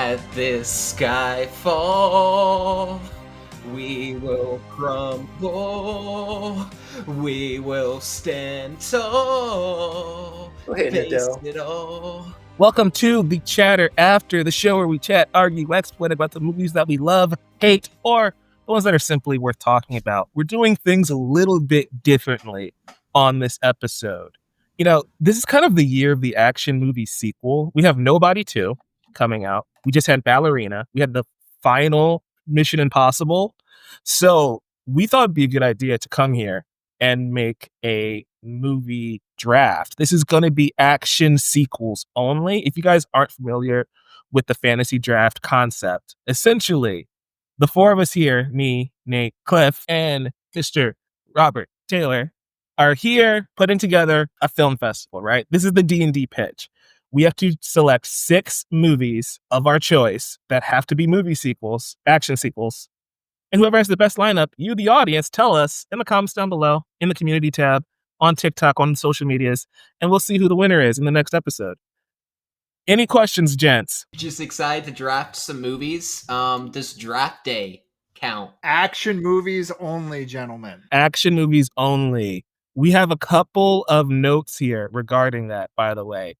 At this sky fall, we will crumble, we will stand tall, Go ahead, face Adele. it all. Welcome to the Chatter After, the show where we chat, argue, exploit about the movies that we love, hate, or the ones that are simply worth talking about. We're doing things a little bit differently on this episode. You know, this is kind of the year of the action movie sequel. We have Nobody 2 coming out. We just had Ballerina. We had the final Mission Impossible. So we thought it'd be a good idea to come here and make a movie draft. This is going to be action sequels only. If you guys aren't familiar with the fantasy draft concept, essentially, the four of us here, me, Nate, Cliff, and Mr. Robert Taylor, are here putting together a film festival, right? This is the D&D pitch. We have to select 6 movies of our choice that have to be movie sequels, action sequels. And whoever has the best lineup, you, the audience, tell us in the comments down below, in the community tab, on TikTok, on social medias, and we'll see who the winner is in the next episode. Any questions, gents? Just excited to draft some movies. Does draft day count? Action movies only, gentlemen. Action movies only. We have a couple of notes here regarding that, by the way.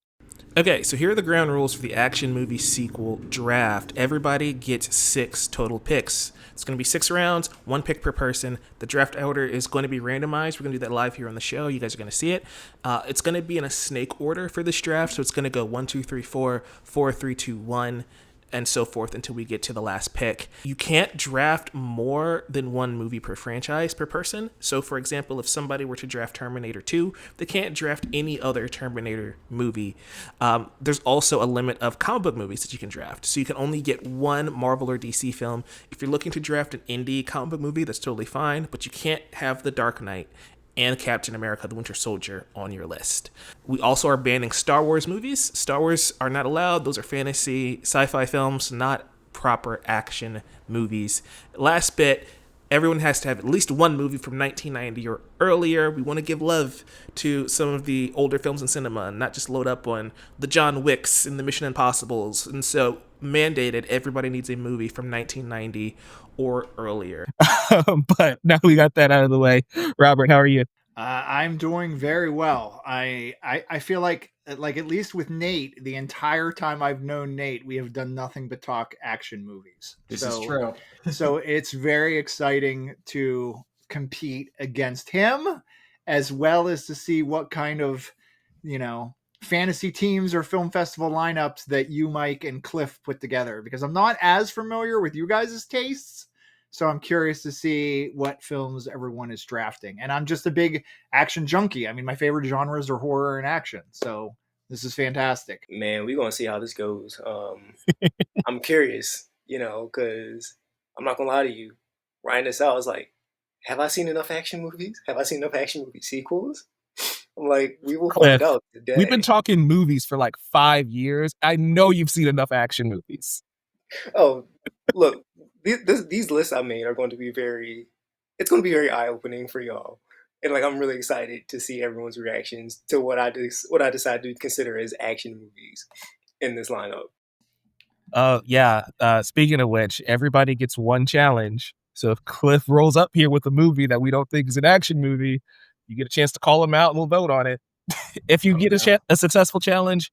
Okay, so here are the ground rules for the action movie sequel draft. Everybody gets 6 total picks. It's going to be 6 rounds, 1 pick per person. The draft order is going to be randomized. We're going to do that live here on the show. You guys are going to see it. It's going to be in a snake order for this draft. So it's going to go 1, 2, 3, 4, 4, 3, 2, 1, and so forth until we get to the last pick. You can't draft more than 1 movie per franchise per person. So, for example, if somebody were to draft Terminator 2, they can't draft any other Terminator movie. There's also a limit of comic book movies that you can draft. So you can only get 1 Marvel or DC film. If you're looking to draft an indie comic book movie, that's totally fine, but you can't have The Dark Knight and Captain America, the Winter Soldier on your list. We also are banning Star Wars movies. Star Wars are not allowed. Those are fantasy, sci-fi films, not proper action movies. Last bit, everyone has to have at least 1 movie from 1990 or earlier. We want to give love to some of the older films in cinema and not just load up on the John Wicks and the Mission Impossibles. And so mandated, everybody needs a movie from 1990 or earlier. But now we got that out of the way. Robert, how are you? I'm doing very well. I feel like at least with Nate, the entire time I've known Nate, we have done nothing but talk action movies. This is true. So it's very exciting to compete against him, as well as to see what kind of, fantasy teams or film festival lineups that you, Mike, and Cliff put together, because I'm not as familiar with you guys' tastes. So I'm curious to see what films everyone is drafting. And I'm just a big action junkie. I mean, my favorite genres are horror and action. So this is fantastic. Man, we're going to see how this goes. I'm curious, because I'm not going to lie to you. Writing this out, I was like, have I seen enough action movies? Have I seen enough action movie sequels? I'm like, we will find out today. We've been talking movies for like 5 years. I know you've seen enough action movies. Oh, look, these lists I made are going to be very eye-opening for y'all. And like, I'm really excited to see everyone's reactions to what I decide to consider as action movies in this lineup. Speaking of which, everybody gets 1 challenge. So if Cliff rolls up here with a movie that we don't think is an action movie, you get a chance to call him out and we'll vote on it. If you get a successful challenge,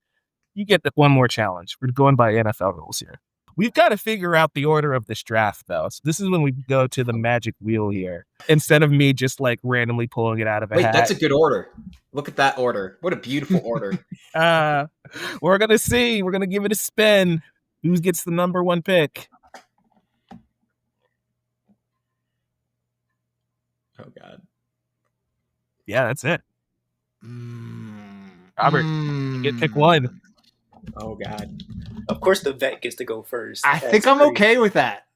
you get 1 more challenge. We're going by NFL rules here. We've got to figure out the order of this draft, though. So this is when we go to the magic wheel here. Instead of me just like randomly pulling it out of a hat. That's a good order. Look at that order. What a beautiful order. We're going to see. We're going to give it a spin. Who gets the number 1 pick? Oh, God. Yeah, that's it. Robert, you get pick 1. Oh, God. Of course, the vet gets to go first. I think I'm okay with that.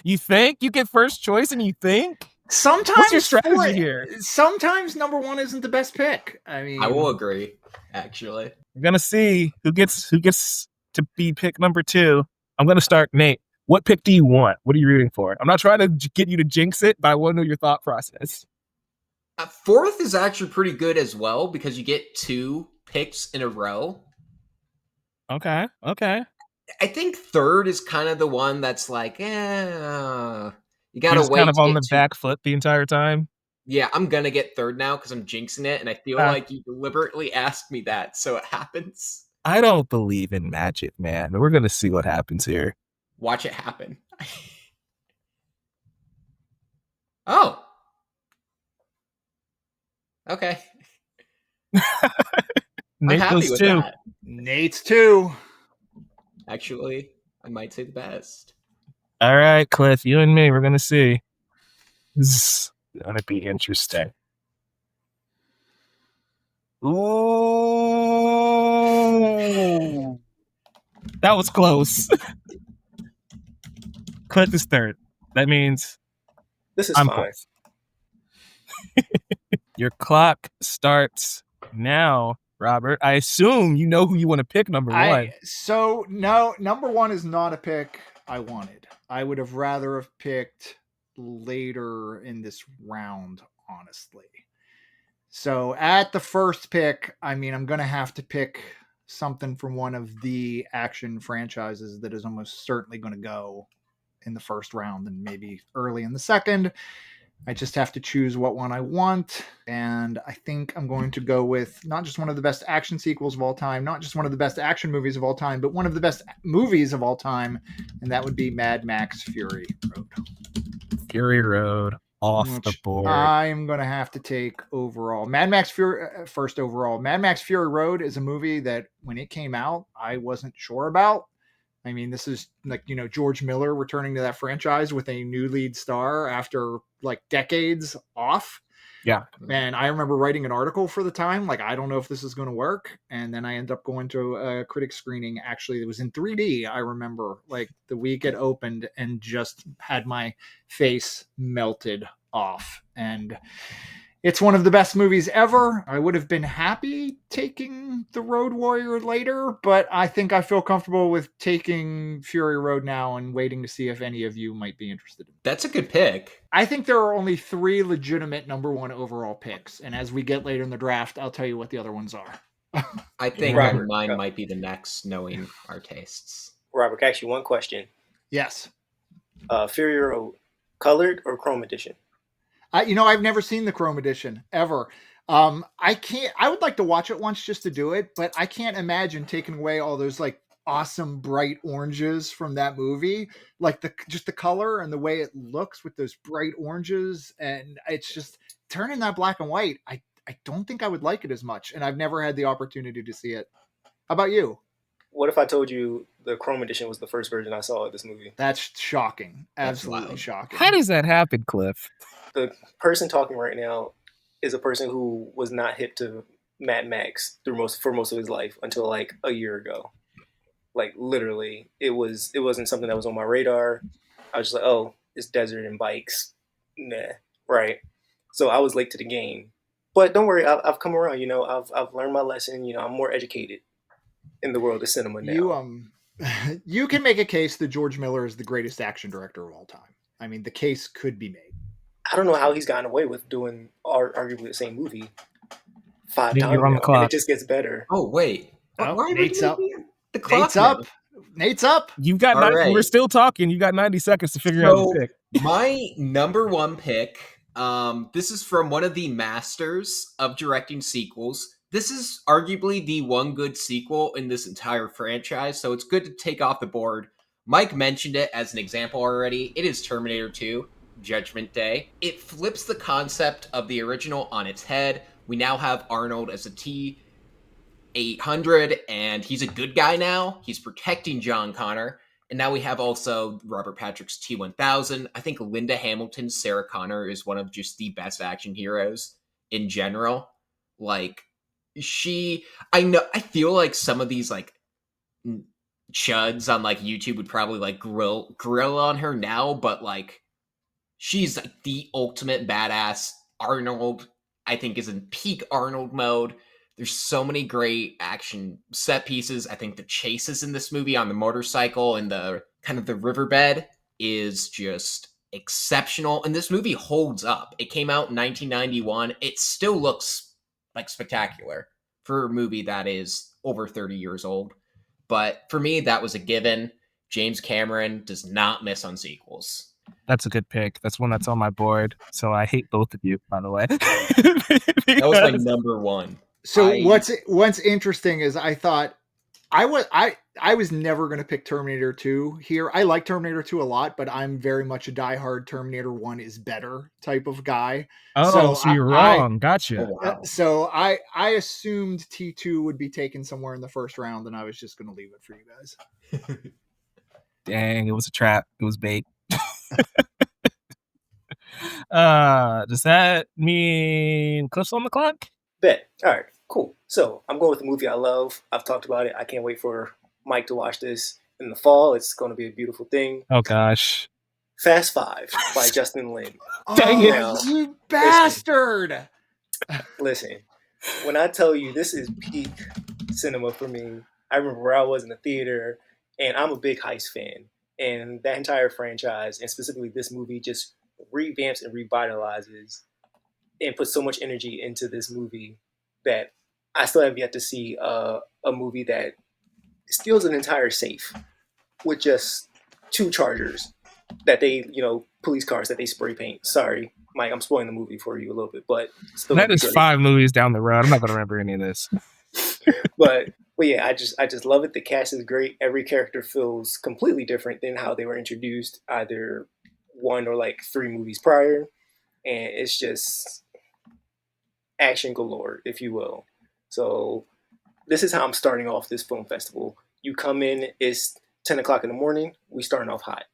You think? You get first choice and you think? Sometimes What's your strategy here? Sometimes number 1 isn't the best pick. I mean, I will agree, actually. We're going to see who gets to be pick number 2. I'm going to start, Nate. What pick do you want? What are you rooting for? I'm not trying to get you to jinx it, but I want to know your thought process. 4th is actually pretty good as well, because you get 2 picks in a row. Okay. I think third is kind of the one that's like, you You're gotta just kind wait of to on get the to. back foot the entire time. Yeah, I'm gonna get third now because I'm jinxing it, and I feel Uh, like you deliberately asked me that, so it happens. I don't believe in magic, man. We're gonna see what happens here. Watch it happen. Oh, okay. I'm Nate happy goes with two. that. Nate's 2. Actually, I might say the best. All right, Cliff, you and me, we're gonna see. This is gonna be interesting. Ooh, that was close. Cliff is third. That means This is I'm fine. fourth. Your clock starts now, Robert. I assume you know who you want to pick number one. No, number 1 is not a pick I wanted. I would have rather have picked later in this round, honestly. So at the first pick, I mean, I'm going to have to pick something from one of the action franchises that is almost certainly going to go in the first round and maybe early in the second. I just have to choose what one I want. And I think I'm going to go with not just one of the best action sequels of all time, not just one of the best action movies of all time, but one of the best movies of all time. And that would be Mad Max Fury Road. Fury Road off the board. I'm going to have to take overall. Mad Max Fury, first overall. Mad Max Fury Road is a movie that when it came out, I wasn't sure about. I mean, this is like, George Miller returning to that franchise with a new lead star after like decades off. Yeah. And I remember writing an article for the time, like, I don't know if this is going to work. And then I ended up going to a critic screening. Actually, it was in 3D. I remember like the week it opened and just had my face melted off. And it's one of the best movies ever. I would have been happy taking The Road Warrior later, but I think I feel comfortable with taking Fury Road now and waiting to see if any of you might be interested. That's a good pick. I think there are only 3 legitimate number 1 overall picks, and as we get later in the draft, I'll tell you what the other ones are. I think Robert, mine might be the next, knowing our tastes. Robert, can I ask you one question? Yes. Fury Road, colored or chrome edition? I've never seen the Chrome edition ever. I would like to watch it once just to do it, but I can't imagine taking away all those like awesome bright oranges from that movie, like just the color and the way it looks with those bright oranges, and it's just turning that black and white. I don't think I would like it as much, and I've never had the opportunity to see it. How about you? What if I told you the chrome edition was the first version I saw of this movie? That's shocking. That's Absolutely wild. shocking. How does that happen, Cliff? The person talking right now is a person who was not hip to Mad Max for most of his life until like a year ago. Like literally, it wasn't something that was on my radar. I was just like, oh, it's desert and bikes, nah, right? So I was late to the game, but don't worry, I've come around. I've learned my lesson. I'm more educated in the world of cinema now. You can make a case that George Miller is the greatest action director of all time. I mean, the case could be made. I don't know how he's gotten away with doing arguably the same movie 5 times You're on the now, and clock. it just gets better. Oh wait, why are we Nate's up. doing the clock Nate's now? up. Nate's up. You've got All right. We're still talking. You got 90 seconds to figure out So the pick. my number 1 pick, this is from one of the masters of directing sequels. This is arguably the one good sequel in this entire franchise, so it's good to take off the board. Mike mentioned it as an example already. It is Terminator 2, Judgment Day. It flips the concept of the original on its head. We now have Arnold as a T-800, and he's a good guy now. He's protecting John Connor. And now we have also Robert Patrick's T-1000. I think Linda Hamilton's Sarah Connor is one of just the best action heroes in general. Like, I feel like some of these, like, chuds on, like, YouTube would probably, like, grill on her now, but, like, she's, like, the ultimate badass. Arnold, I think, is in peak Arnold mode. There's so many great action set pieces. I think the chases in this movie on the motorcycle and the kind of the riverbed is just exceptional. And this movie holds up. It came out in 1991. It still looks like spectacular for a movie that is over 30 years old. But for me, that was a given. James Cameron does not miss on sequels. That's a good pick. That's one that's on my board. So I hate both of you, by the way. That was my number one. So what's interesting is I thought I was never going to pick Terminator 2 here. I like Terminator 2 a lot, but I'm very much a diehard Terminator 1 is better type of guy. Oh, so you're wrong. Gotcha. Oh, wow. So I assumed T2 would be taken somewhere in the first round, and I was just going to leave it for you guys. Dang, it was a trap. It was bait. Does that mean Cliff's on the clock? Bet. All right, cool. So I'm going with a movie I love. I've talked about it. I can't wait for Mike to watch this in the fall. It's going to be a beautiful thing. Oh, gosh. Fast Five by Justin Lin. Dang it. Now, You bastard! Listen, when I tell you this is peak cinema for me, I remember where I was in the theater, and I'm a big heist fan. And that entire franchise, and specifically this movie, just revamps and revitalizes and puts so much energy into this movie that I still have yet to see a movie that steals an entire safe with just 2 chargers that they, police cars that they spray paint. Sorry, Mike, I'm spoiling the movie for you a little bit, but still that is good. 5 movies down the road. I'm not going to remember any of this. but yeah, I just love it. The cast is great. Every character feels completely different than how they were introduced, either 1 or 3 movies prior, and it's just action galore, if you will. So this is how I'm starting off this film festival. You come in, it's 10 o'clock in the morning. We starting off hot.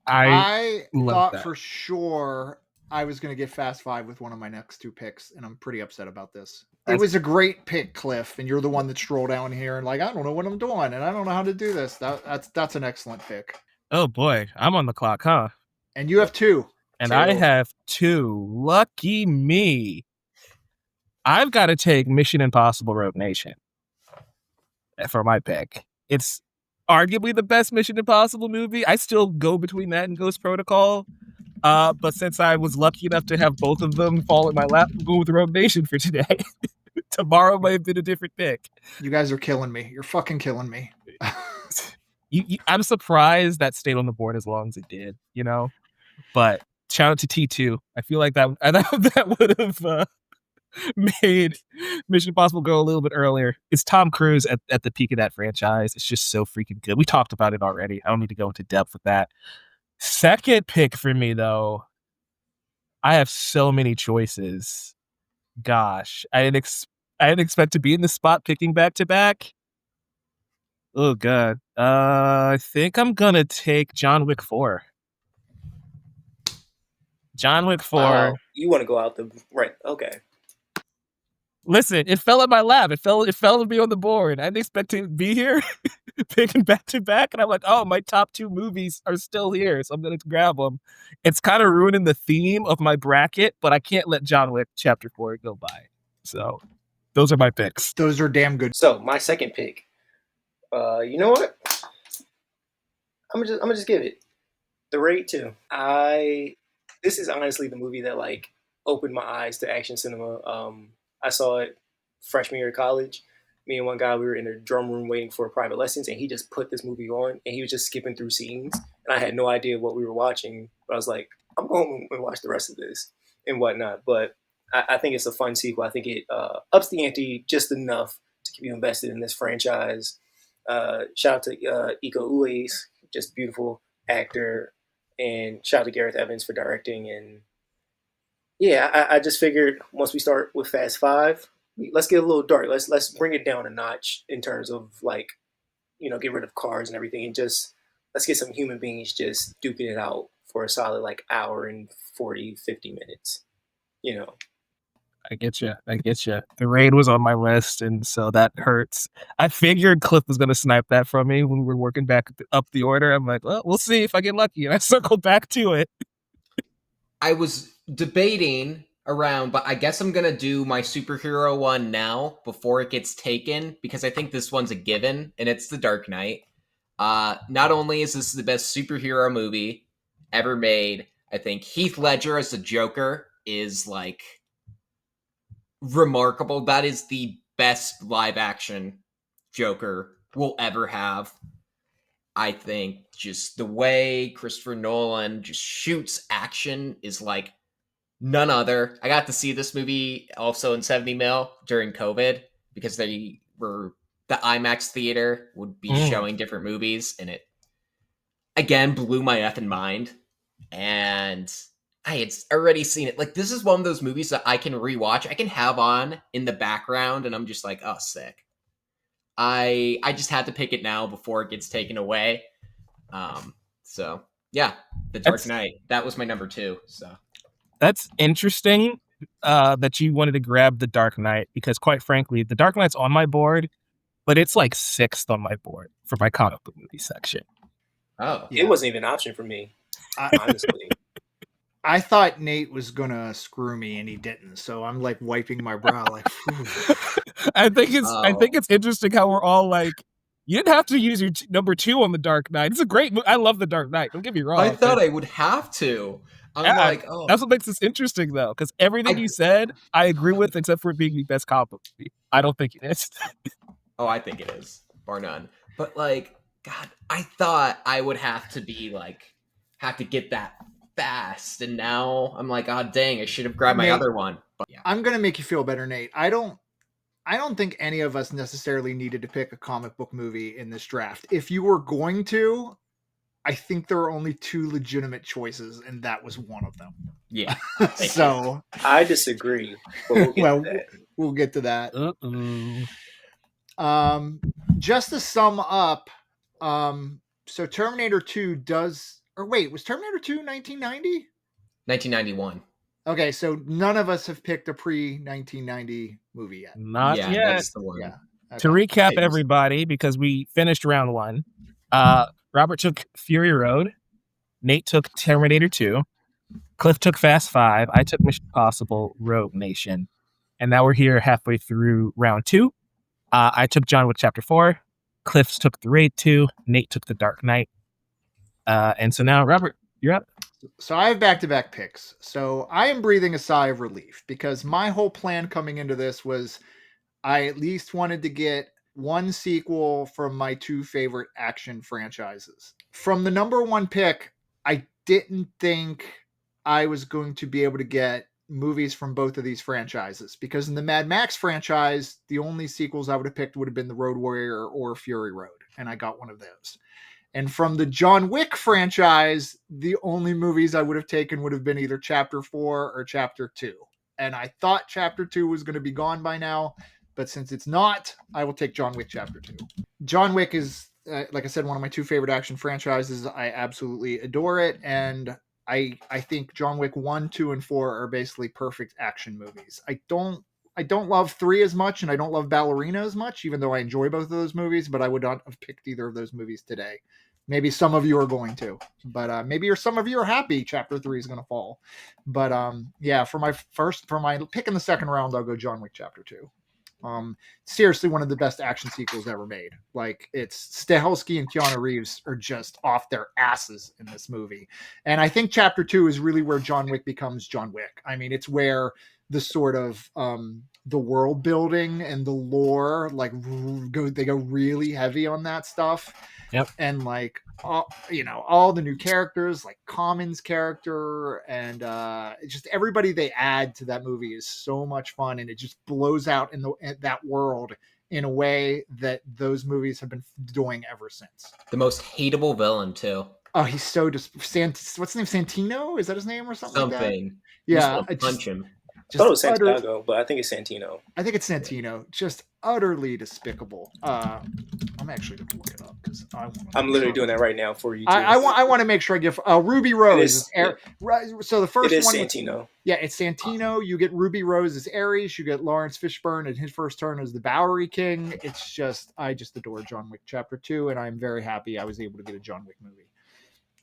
I thought that. For sure I was going to get Fast 5 with one of my next 2 picks, and I'm pretty upset about this. It was a great pick, Cliff, and you're the one that strolled down here and I don't know what I'm doing, and I don't know how to do this. That's an excellent pick. Oh boy, I'm on the clock, huh? And you have 2. And I have 2. Lucky me. I've got to take Mission Impossible Rogue Nation for my pick. It's arguably the best Mission Impossible movie. I still go between that and Ghost Protocol. But since I was lucky enough to have both of them fall in my lap, I'll go with Rogue Nation for today. Tomorrow might have been a different pick. You guys are killing me. You're fucking killing me. I'm surprised that stayed on the board as long as it did, But shout out to T2. I feel like that would have made Mission Impossible go a little bit earlier. It's Tom Cruise at the peak of that franchise. It's just so freaking good. We talked about it already. I don't need to go into depth with that. Second pick for me, though, I have so many choices. Gosh, I didn't expect to be in the spot picking back to back. Oh god, I think I'm gonna take John Wick 4. John Wick 4. Wow. You want to go out the right? Okay. Listen, it fell in my lap. It fell to me on the board. I didn't expect to be here, picking back to back, and I'm like, oh, my top 2 movies are still here, so I'm gonna grab them. It's kind of ruining the theme of my bracket, but I can't let John Wick Chapter 4 go by. So, those are my picks. Those are damn good. So my second pick, you know what? I'm gonna just give it The Raid 2. This is honestly the movie that opened my eyes to action cinema. I saw it freshman year of college. Me and one guy, we were in a drum room waiting for private lessons, and he just put this movie on, and he was just skipping through scenes, and I had no idea what we were watching. But I was like, I'm going to watch the rest of this and whatnot. But I think it's a fun sequel. I think it ups the ante just enough to keep you invested in this franchise. Shout out to Iko Uwais, just beautiful actor, and shout out to Gareth Evans for directing. And yeah, I just figured once we start with Fast 5, let's get a little dark. Let's bring it down a notch in terms of get rid of cars and everything, and just let's get some human beings just duking it out for a solid hour and 40, 50 minutes. I get you. The Raid was on my list, and so that hurts. I figured Cliff was going to snipe that from me when we were working back up the order. I'm like, well, we'll see if I get lucky, and I circled back to it. I was debating around, but I guess I'm going to do my superhero one now before it gets taken, because I think this one's a given, and it's The Dark Knight. Not only is this the best superhero movie ever made, I think Heath Ledger as the Joker is remarkable. That is the best live action Joker we'll ever have. I think just the way Christopher Nolan just shoots action is like none other. I got to see this movie also in 70 mil during COVID because they were the IMAX theater would be showing different movies, and it again blew my effing mind. And I had already seen it. Like, this is one of those movies that I can rewatch. I can have on in the background, and I'm just like, oh, sick. I just had to pick it now before it gets taken away. So yeah, The Dark Knight. That was my number 2. So that's interesting that you wanted to grab The Dark Knight, because quite frankly, The Dark Knight's on my board, but it's like 6th on my board for my comic book movie section. Oh, yeah. It wasn't even an option for me, honestly. I thought Nate was gonna screw me, and he didn't. So I'm like wiping my brow, like. I think it's interesting how we're all like, you didn't have to use your number 2 on The Dark Knight. It's a great movie. I love The Dark Knight. Don't get me wrong. I thought I would have to. I'm like, oh. That's what makes this interesting, though, because everything you said, I agree with, except for it being the best comic book movie. I don't think it is. Oh, I think it is, bar none. But like, God, I thought I would have to get that fast, and now I'm like, oh dang, I should have grabbed my other one. But yeah. I'm gonna make you feel better, Nate. I don't think any of us necessarily needed to pick a comic book movie in this draft. If you were going to, I think there are only 2 legitimate choices, and that was one of them. Yeah. So I disagree. We'll get to that. Just to sum up, so Terminator 2 was Terminator 2 1990? 1991. Okay, so none of us have picked a pre-1990 movie yet. Not yet. That's the one. Yeah. Okay. To recap, everybody, because we finished round 1, Robert took Fury Road, Nate took Terminator 2, Cliff took Fast 5, I took Mission Impossible Rogue Nation, and now we're here halfway through round 2. I took John Wick Chapter 4, Cliff took The Raid 2, Nate took The Dark Knight, and so now, Robert, you're up. So I have back-to-back picks. So I am breathing a sigh of relief, because my whole plan coming into this was I at least wanted to get one sequel from my 2 favorite action franchises. From the number 1 pick, I didn't think I was going to be able to get movies from both of these franchises, because in the Mad Max franchise, the only sequels I would have picked would have been The Road Warrior or Fury Road, and I got one of those. And from the John Wick franchise, the only movies I would have taken would have been either Chapter 4 or Chapter 2. And I thought Chapter 2 was going to be gone by now, but since it's not, I will take John Wick Chapter 2. John Wick is, like I said, one of my 2 favorite action franchises. I absolutely adore it, and I think John Wick 1, 2, and 4 are basically perfect action movies. I don't love 3 as much, and I don't love Ballerina as much, even though I enjoy both of those movies, but I would not have picked either of those movies today. Maybe some of you are going to, but maybe some of you are happy Chapter 3 is going to fall. But yeah, for my pick in the second round, I'll go John Wick Chapter 2. Seriously, one of the best action sequels ever made. Like, it's Stahelski and Keanu Reeves are just off their asses in this movie. And I think Chapter 2 is really where John Wick becomes John Wick. I mean, it's where the sort of the world building and the lore, like, they go really heavy on that stuff. Yep. And like, all the new characters, like Common's character, and just everybody they add to that movie is so much fun, and it just blows out in that world in a way that those movies have been doing ever since. The most hateable villain too. Oh, he's so what's his name? Santino? Is that his name or something? Like that? Yeah, punch him. I thought it was Santiago, but I think it's Santino. I think it's Santino. Just utterly despicable. I'm actually going to look it up because I'm literally doing that right now for you. I want to make sure I give Ruby Rose. So the first one is Santino. Yeah, it's Santino. You get Ruby Rose as Ares. You get Lawrence Fishburne in his first turn as the Bowery King. It's just, I just adore John Wick Chapter 2, and I'm very happy I was able to get a John Wick movie.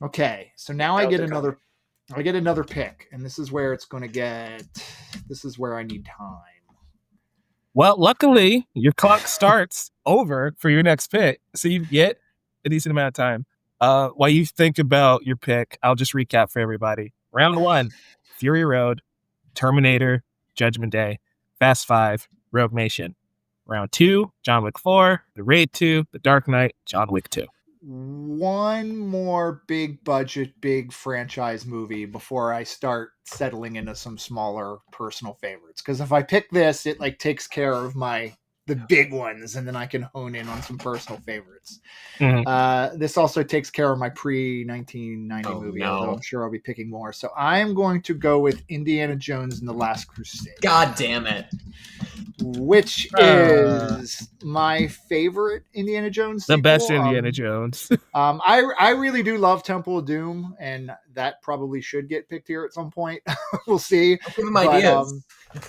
Okay, so now I get another pick, and this is where this is where I need time. Well, luckily, your clock starts over for your next pick, so you get a decent amount of time. While you think about your pick, I'll just recap for everybody. Round 1, Fury Road, Terminator, Judgment Day, Fast 5, Rogue Nation. Round 2, John Wick 4, The Raid 2, The Dark Knight, John Wick 2. One more big budget, big franchise movie before I start settling into some smaller personal favorites. Because if I pick this, it like takes care of the big ones, and then I can hone in on some personal favorites. This also takes care of my pre-1990 movie, although I'm sure I'll be picking more. So I'm going to go with Indiana Jones and the Last Crusade. God damn it. Which is my favorite Indiana Jones sequel. The best Indiana Jones. I really do love Temple of Doom, and that probably should get picked here at some point. We'll see. I'll give them ideas.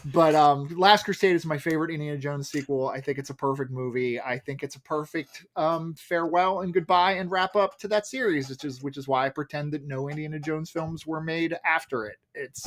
But Last Crusade is my favorite Indiana Jones sequel. I think it's a perfect movie. I think it's a perfect farewell and goodbye and wrap up to that series, which is why I pretend that no Indiana Jones films were made after it. It's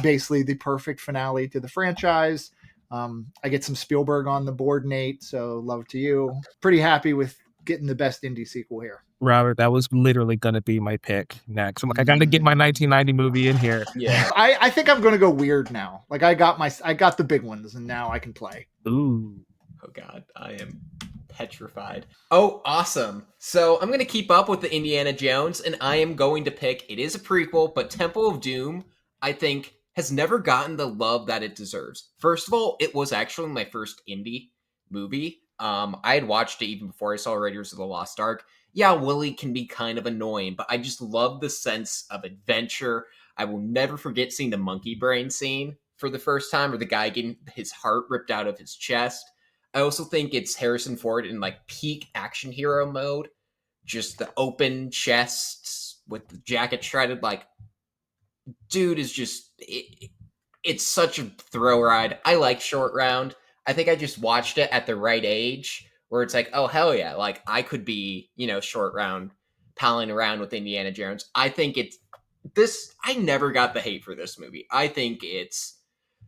basically the perfect finale to the franchise. I get some Spielberg on the board, Nate, so love to you. Pretty happy with getting the best indie sequel here. Robert, that was literally going to be my pick next. I'm like, I got to get my 1990 movie in here. Yeah. I think I'm going to go weird now. Like I got the big ones, and now I can play. Ooh. Oh God, I am petrified. Oh, awesome. So I'm going to keep up with the Indiana Jones, and I am going to pick, it is a prequel, but Temple of Doom, I think, has never gotten the love that it deserves. First of all, it was actually my first indie movie. I had watched it even before I saw Raiders of the Lost Ark. Yeah, Willie can be kind of annoying, but I just love the sense of adventure. I will never forget seeing the monkey brain scene for the first time, or the guy getting his heart ripped out of his chest. I also think it's Harrison Ford in like peak action hero mode. Just the open chests with the jacket shredded, like, dude is just, it's such a thrill ride. I like Short Round. I think I just watched it at the right age where it's like, oh, hell yeah. Like, I could be, Short Round palling around with Indiana Jones. I think I never got the hate for this movie. I think it's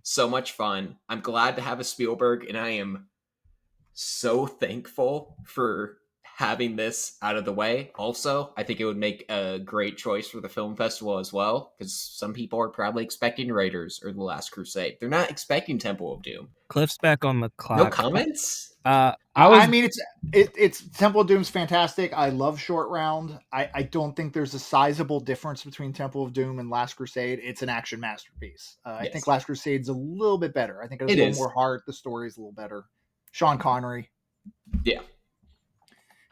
so much fun. I'm glad to have a Spielberg, and I am so thankful for having this out of the way. Also, I think it would make a great choice for the film festival as well, because some people are probably expecting Raiders or The Last Crusade. They're not expecting Temple of Doom. Cliff's back on the clock. No comments? It's Temple of Doom's fantastic. I love Short Round. I don't think there's a sizable difference between Temple of Doom and Last Crusade. It's an action masterpiece. Yes. I think Last Crusade's a little bit better. I think it has a little more heart. The story's a little better. Sean Connery. Yeah.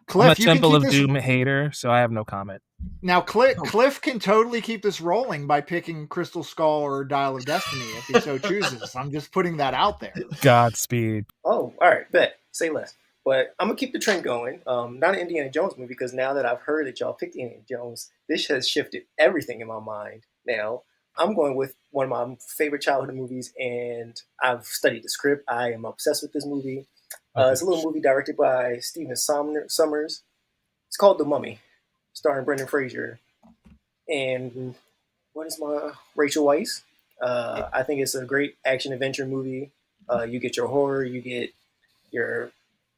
Cliff, I'm a Temple of Doom hater, so I have no comment. Now, Cliff can totally keep this rolling by picking Crystal Skull or Dial of Destiny if he so chooses. I'm just putting that out there. Godspeed. Oh, all right, bet. Say less. But I'm going to keep the trend going. Not an Indiana Jones movie, because now that I've heard that y'all picked Indiana Jones, this has shifted everything in my mind. Now, I'm going with one of my favorite childhood movies, and I've studied the script. I am obsessed with this movie. It's a little movie directed by Stephen Sommers. It's called The Mummy, starring Brendan Fraser. And what is Rachel Weisz? I think it's a great action-adventure movie. You get your horror, you get your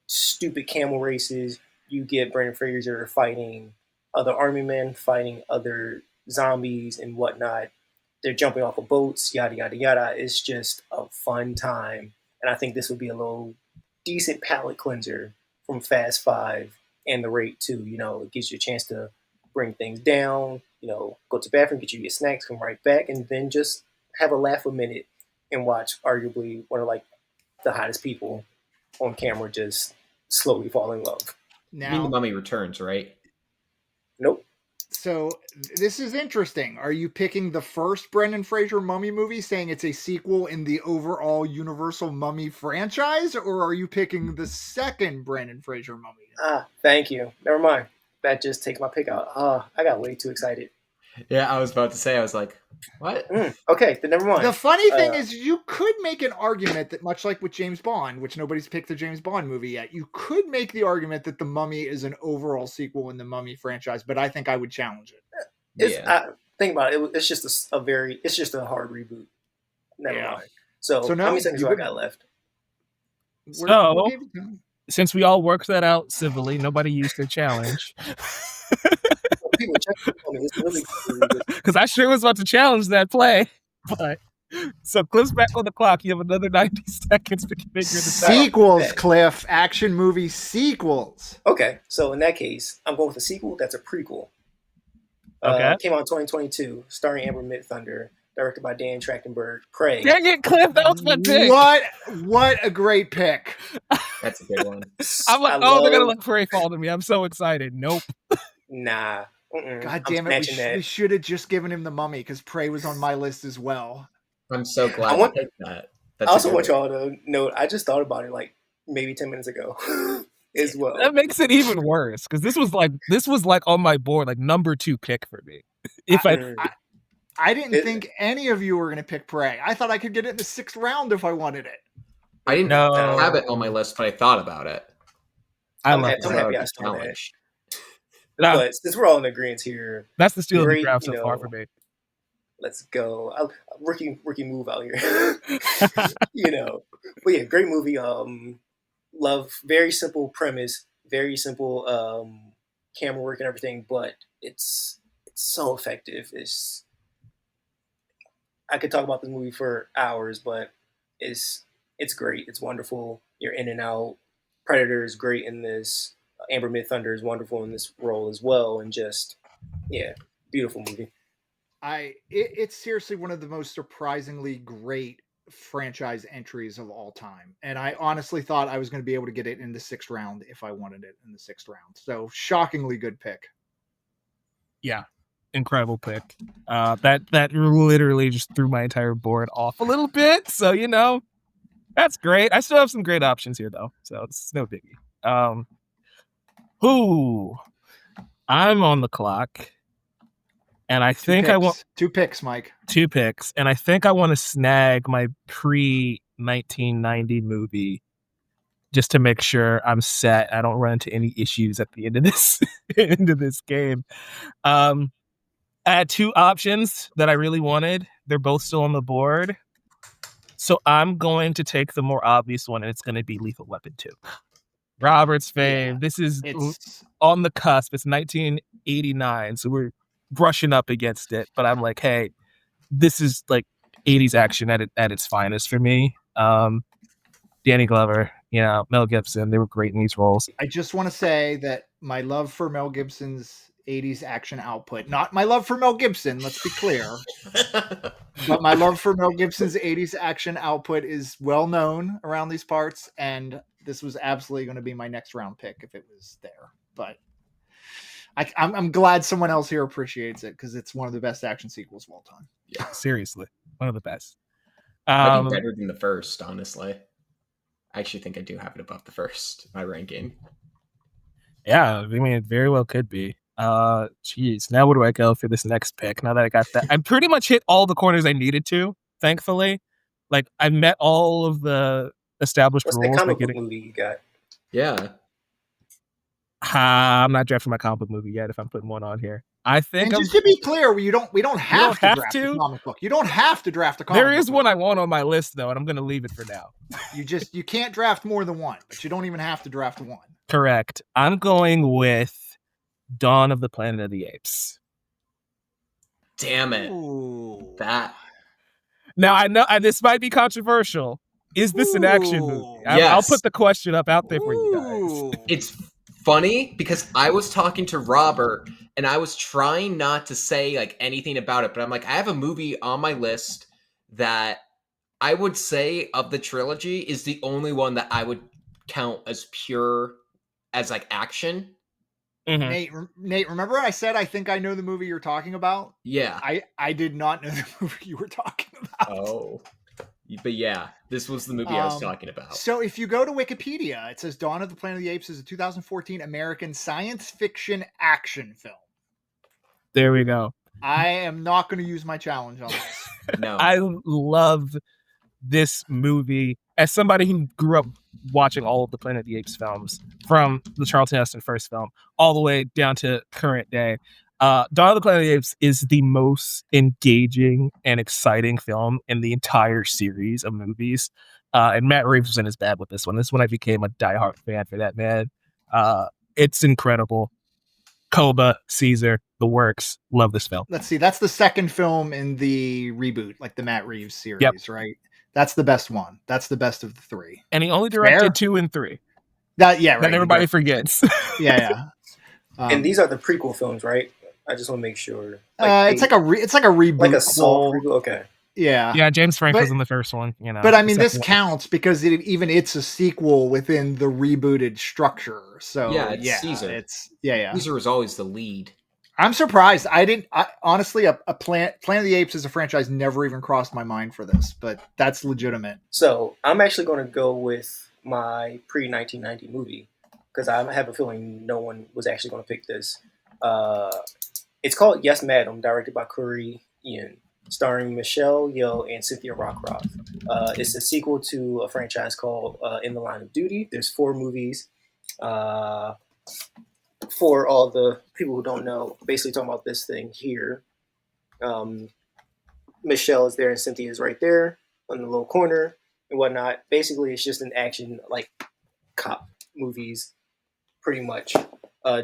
stupid camel races, you get Brendan Fraser fighting other army men, fighting other zombies and whatnot. They're jumping off of boats, yada, yada, yada. It's just a fun time. And I think this would be a little decent palate cleanser from Fast 5 and The Raid 2. It gives you a chance to bring things down, go to the bathroom, get you your snacks, come right back, and then just have a laugh a minute and watch arguably one of like the hottest people on camera just slowly fall in love. Now, you mean The Mummy Returns, right? Nope. So this is interesting. Are you picking the first Brendan Fraser Mummy movie, saying it's a sequel in the overall Universal Mummy franchise, or are you picking the second Brendan Fraser Mummy? Thank you. Never mind. That just takes my pick out. I got way too excited. Yeah, I was about to say, I was like, what? Okay, then never mind. The funny thing is, you could make an argument that, much like with James Bond, which nobody's picked the James Bond movie yet, you could make the argument that The Mummy is an overall sequel in the Mummy franchise, but I think I would challenge it. Think about it. It's just it's just a hard reboot. Never mind. So no, how many seconds do I got left? Since we all worked that out civilly, nobody used their challenge. People check me. It's really because I sure was about to challenge that play. But So Cliff's back on the clock. You have another 90 seconds to figure this out. Sequels, Okay. Cliff. Action movie sequels. Okay, so in that case, I'm going with a sequel that's a prequel. Okay. Came out in 2022, starring Amber Midthunder, directed by Dan Trachtenberg. Prey. Dang it, Cliff. That was my pick. What a great pick. That's a good one. I'm like, they're going to let Prey fall to me. I'm so excited. Nope. Nah. God damn it. We should have just given him The Mummy because Prey was on my list as well. I'm so glad you picked that. I also want y'all to note, I just thought about it like maybe 10 minutes ago as well. That makes it even worse because this was like on my board, like number 2 pick for me. I didn't think any of you were going to pick Prey. I thought I could get it in the 6th round if I wanted it. I didn't have it on my list, but I thought about it. I'm happy I saw that. But since we're all in agreement here, that's the steal of the draft so far for me. Let's go. Rookie move out here. But yeah, great movie. Love, very simple premise, very simple camera work and everything, but it's so effective. I could talk about this movie for hours, but it's great. It's wonderful. You're in and out. Predator is great in this. Amber Midthunder is wonderful in this role as well, and just beautiful movie. It's seriously one of the most surprisingly great franchise entries of all time, and I honestly thought I was going to be able to get it in the 6th round if I wanted it in the 6th round. So shockingly good pick. Yeah, incredible pick. That literally just threw my entire board off a little bit. So that's great. I still have some great options here though, so it's no biggie. I'm on the clock. And I think I want 2 picks, Mike. 2 picks. And I think I want to snag my pre-1990 movie just to make sure I'm set. I don't run into any issues at the end of this game. I had 2 options that I really wanted. They're both still on the board. So I'm going to take the more obvious one, and it's going to be Lethal Weapon 2. Robert's fame. Yeah, this is on the cusp. It's 1989, so we're brushing up against it, but I'm like, hey, this is like 80s action at its finest for me. Danny Glover, Mel Gibson, they were great in these roles. I just want to say that my love for Mel Gibson's 80s action output, not my love for Mel Gibson, let's be clear, but my love for Mel Gibson's 80s action output is well known around these parts, and this was absolutely going to be my next round pick if it was there. But I'm glad someone else here appreciates it because it's one of the best action sequels of all time. Yeah, seriously, one of the best. Might be better than the first, honestly. I actually think I do have it above the first, my ranking. Yeah, I mean, it very well could be. Geez, now where do I go for this next pick? Now that I got that, I pretty much hit all the corners I needed to. Thankfully, like I met all of the established rules. What's the comic book movie you got? Yeah. I'm not drafting my comic book movie yet. If I'm putting one on here, I think. And just to be clear, we don't have to draft a comic book. You don't have to draft a comic book. There is one I want on my list though, and I'm going to leave it for now. You can't draft more than one, but you don't even have to draft one. Correct. I'm going with Dawn of the Planet of the Apes. Damn it! Ooh. That. Now I know this might be controversial. Is this an action movie? Yes. I'll put the question up out there for you guys. It's funny because I was talking to Robert and I was trying not to say like anything about it, but I'm like, I have a movie on my list that I would say of the trilogy is the only one that I would count as pure as like action. Mm-hmm. Nate, remember I said I think I know the movie you're talking about? Yeah. I did not know the movie you were talking about. Oh. But yeah, this was the movie I was talking about. So if you go to Wikipedia, it says Dawn of the Planet of the Apes is a 2014 American science fiction action film. There we go. I am not going to use my challenge on this. No. I love this movie. As somebody who grew up watching all of the Planet of the Apes films, from the Charlton Heston first film all the way down to current day, Dawn of the Planet of the Apes is the most engaging and exciting film in the entire series of movies. And Matt Reeves was in his bag with this one. This is when I became a diehard fan for that man. It's incredible. Koba, Caesar, the works. Love this film. Let's see. That's the second film in the reboot, like the Matt Reeves series, right? That's the best one. That's the best of the three. And he only directed Fair? 2 and 3. Right. That everybody forgets. Yeah. And these are the prequel films, right? I just want to make sure. It's like a reboot, like a soft reboot. Okay. Yeah. Yeah, James Frank was in the first one. But I mean, this counts because it's a sequel within the rebooted structure. So it's Caesar. Caesar is always the lead. I'm surprised. Honestly, a Planet of the Apes as a franchise never even crossed my mind for this, but that's legitimate. So I'm actually going to go with my pre-1990 movie because I have a feeling no one was actually going to pick this. It's called Yes, Madam, directed by Corey Ian, starring Michelle Yeoh and Cynthia Rothrock. It's a sequel to a franchise called In the Line of Duty. There's 4 movies. For all the people who don't know, basically talking about this thing here. Michelle is there and Cynthia is right there on the little corner and whatnot. Basically, it's just an action like cop movies, pretty much.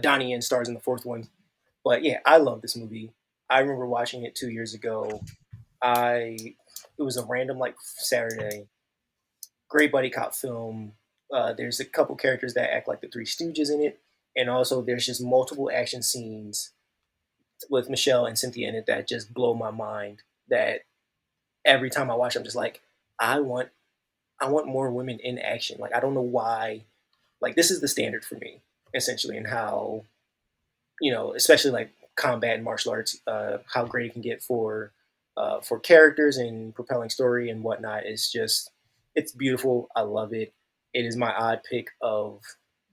Donnie Yen stars in the 4th one. But yeah, I love this movie. I remember watching it 2 years ago. It was a random like Saturday. Great buddy cop film. There's a couple characters that act like the Three Stooges in it. And also there's just multiple action scenes with Michelle and Cynthia in it that just blow my mind. That every time I watch, I'm just like, I want more women in action. Like, I don't know why. Like, this is the standard for me, essentially, and how, especially like combat and martial arts, how great it can get for characters and propelling story and whatnot. It's beautiful. I love it. It is my odd pick of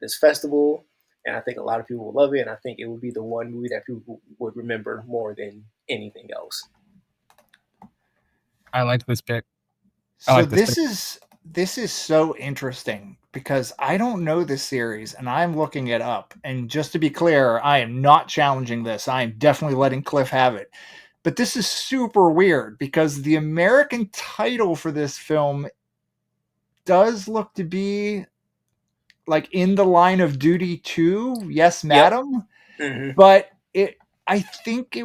this festival. And I think a lot of people will love it. And I think it would be the one movie that people would remember more than anything else. I like this pick. This is so interesting because I don't know this series and I'm looking it up. And just to be clear, I am not challenging this. I am definitely letting Cliff have it. But this is super weird because the American title for this film does look to be like In the Line of Duty 2, Yes, Madam. Yep. Mm-hmm. But I think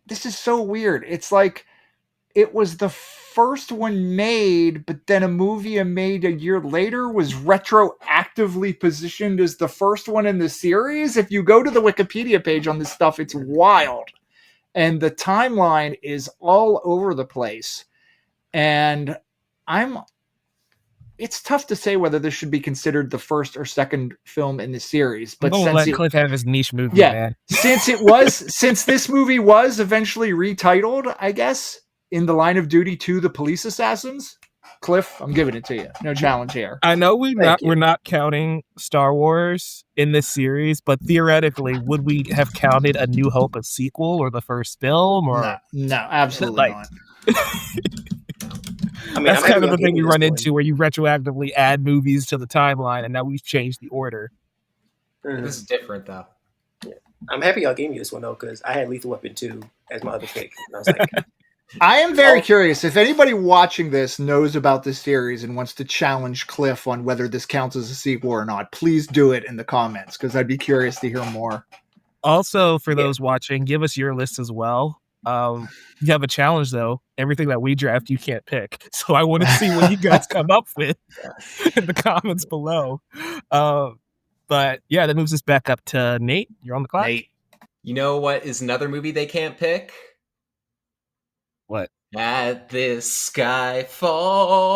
this is so weird. It's like it was the first one made, but then a movie made a year later was retroactively positioned as the first one in the series. If you go to the Wikipedia page on this stuff, it's wild. And the timeline is all over the place. And it's tough to say whether this should be considered the first or second film in the series. But don't let Cliff have his niche movie, man. since this movie was eventually retitled, I guess, In the Line of Duty 2, The Police Assassins. Cliff, I'm giving it to you. No challenge here. I know we're not counting Star Wars in this series, but theoretically, would we have counted A New Hope a sequel or the first film? Or no, absolutely not. I mean, that's kind of the thing you run into where you retroactively add movies to the timeline, and now we've changed the order. Mm-hmm. This is different, though. Yeah. I'm happy y'all gave me this one, though, because I had Lethal Weapon 2 as my other pick. And I was like... I am very curious. If anybody watching this knows about this series and wants to challenge Cliff on whether this counts as a sequel or not, please do it in the comments, because I'd be curious to hear more. Also, for those watching, give us your list as well. You have a challenge, though. Everything that we draft, you can't pick. So I want to see what you guys come up with in the comments below. But yeah, that moves us back up to Nate. You're on the clock. Nate. You know what is another movie they can't pick? What? At this skyfall.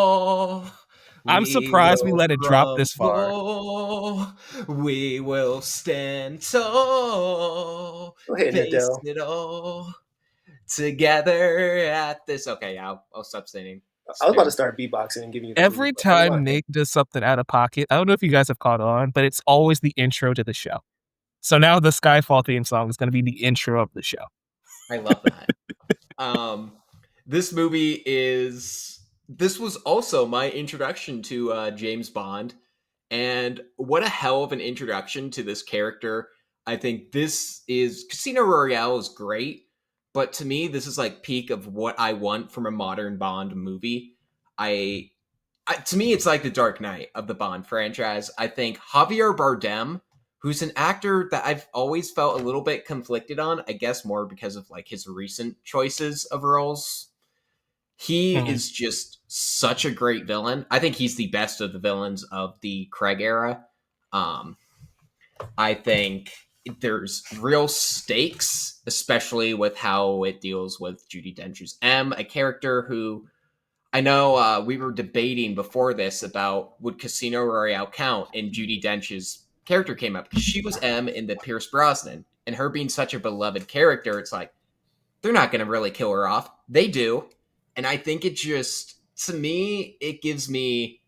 I'm surprised we let it drop this far. We will stand tall. Face it all together at this. Okay, I'll stop singing. I was about to start beatboxing and giving you. Every time Nick does something out of pocket, I don't know if you guys have caught on, but it's always the intro to the show. So now the Skyfall theme song is going to be the intro of the show. I love that. This was also my introduction to James Bond, and what a hell of an introduction to this character. I think Casino Royale is great, but to me, this is like peak of what I want from a modern Bond movie. To me, it's like the Dark Knight of the Bond franchise. I think Javier Bardem, who's an actor that I've always felt a little bit conflicted on, I guess more because of like his recent choices of roles. He is just such a great villain. I think he's the best of the villains of the Craig era. I think there's real stakes, especially with how it deals with Judi Dench's M, a character who I know we were debating before this about would Casino Royale count, and Judi Dench's character came up because she was M in the Pierce Brosnan, and her being such a beloved character, it's like they're not going to really kill her off. They do, and I think it just to me it gives me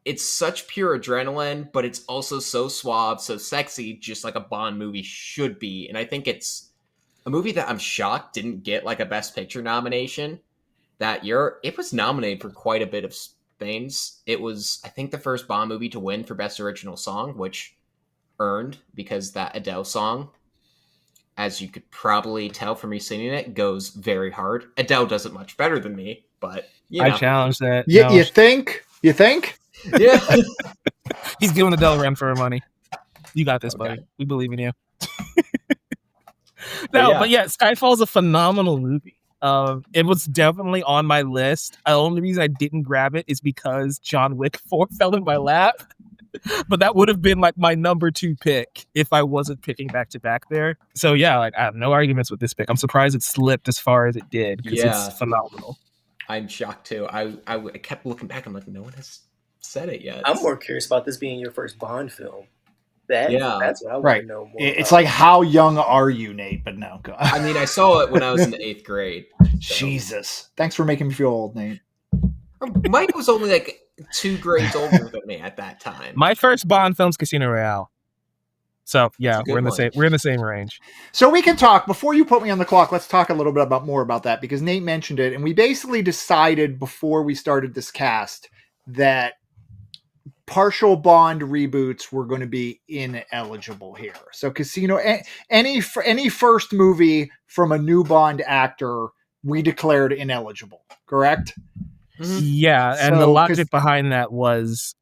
it's such pure adrenaline, but it's also so suave, so sexy, just like a Bond movie should be. And I think it's a movie that I'm shocked didn't get like a Best Picture nomination that year. It was nominated for quite a bit of things. It was, I think, the first Bond movie to win for Best Original Song, which earned because that Adele song, as you could probably tell from me singing it, goes very hard. Adele does it much better than me, but you know. I challenge that. Yeah, No. you think? You think? Yeah. He's giving Adele a run for her money. You got this, Okay. buddy. We believe in you. But yeah. Skyfall's a phenomenal movie. It was definitely on my list. The only reason I didn't grab it is because John Wick 4 fell in my lap. But that would have been like my number 2 pick if I wasn't picking back to back there. So yeah, like I have no arguments with this pick. I'm surprised it slipped as far as it did because it's phenomenal. I'm shocked too. I kept looking back. I'm like, no one has said it yet. I'm more curious about this being your first Bond film. That's what I want to know more. It's like, how young are you, Nate? But no, God. I mean, I saw it when I was in the 8th grade. So. Jesus, thanks for making me feel old, Nate. Mike was only like 2 grades older than me at that time. My first Bond film's Casino Royale. So yeah, we're in the same range. So we can talk before you put me on the clock. Let's talk a little bit more about that because Nate mentioned it, and we basically decided before we started this cast that partial Bond reboots were going to be ineligible here. So Casino, any first movie from a new Bond actor, we declared ineligible. Correct? Mm-hmm. Yeah, and the logic behind that was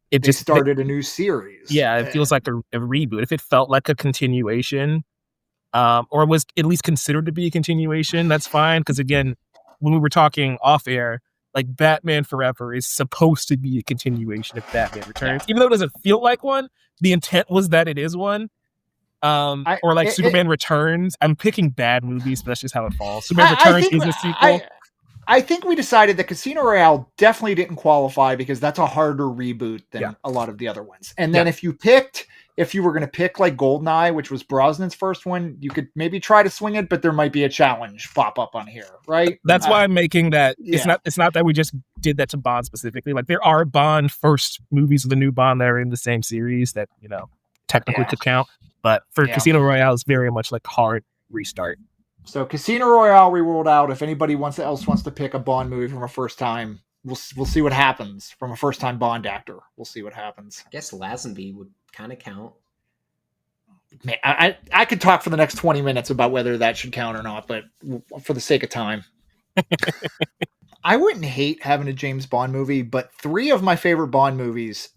it just started a new series. Yeah, it feels like a reboot. If it felt like a continuation, or was at least considered to be a continuation, that's fine. Because again, when we were talking off air, like Batman Forever is supposed to be a continuation of Batman Returns, even though it doesn't feel like one. The intent was that it is one. Superman Returns. I'm picking bad movies, but that's just how it falls. Superman Returns is a sequel. I think we decided that Casino Royale definitely didn't qualify because that's a harder reboot than a lot of the other ones. And then if you were going to pick like Goldeneye, which was Brosnan's first one, you could maybe try to swing it, but there might be a challenge pop up on here, right? That's why I'm making that. It's not that we just did that to Bond specifically. Like there are Bond first movies of the new Bond that are in the same series that, technically could count. But for Casino Royale, it's very much like hard restart. So Casino Royale we ruled out. If anybody else wants to pick a Bond movie from a first time, we'll see what happens from a first time Bond actor. We'll see what happens. I guess Lazenby would kind of count. Man, I could talk for the next 20 minutes about whether that should count or not, but for the sake of time. I wouldn't hate having a James Bond movie, but my 3 favorite Bond movies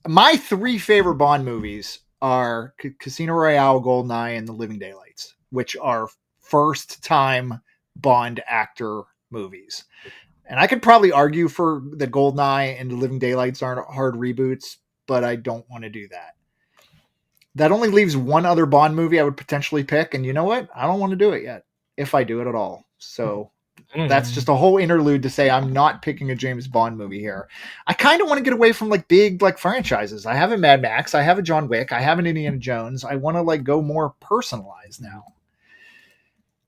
are Casino Royale, Goldeneye, and The Living Daylights, which are first-time Bond actor movies. And I could probably argue for the Goldeneye and The Living Daylights aren't hard reboots, but I don't want to do that. That only leaves one other Bond movie I would potentially pick, and you know what? I don't want to do it yet, if I do it at all. So that's just a whole interlude to say I'm not picking a James Bond movie here. I kind of want to get away from like big like franchises. I have a Mad Max, I have a John Wick, I have an Indiana Jones. I want to like go more personalized now.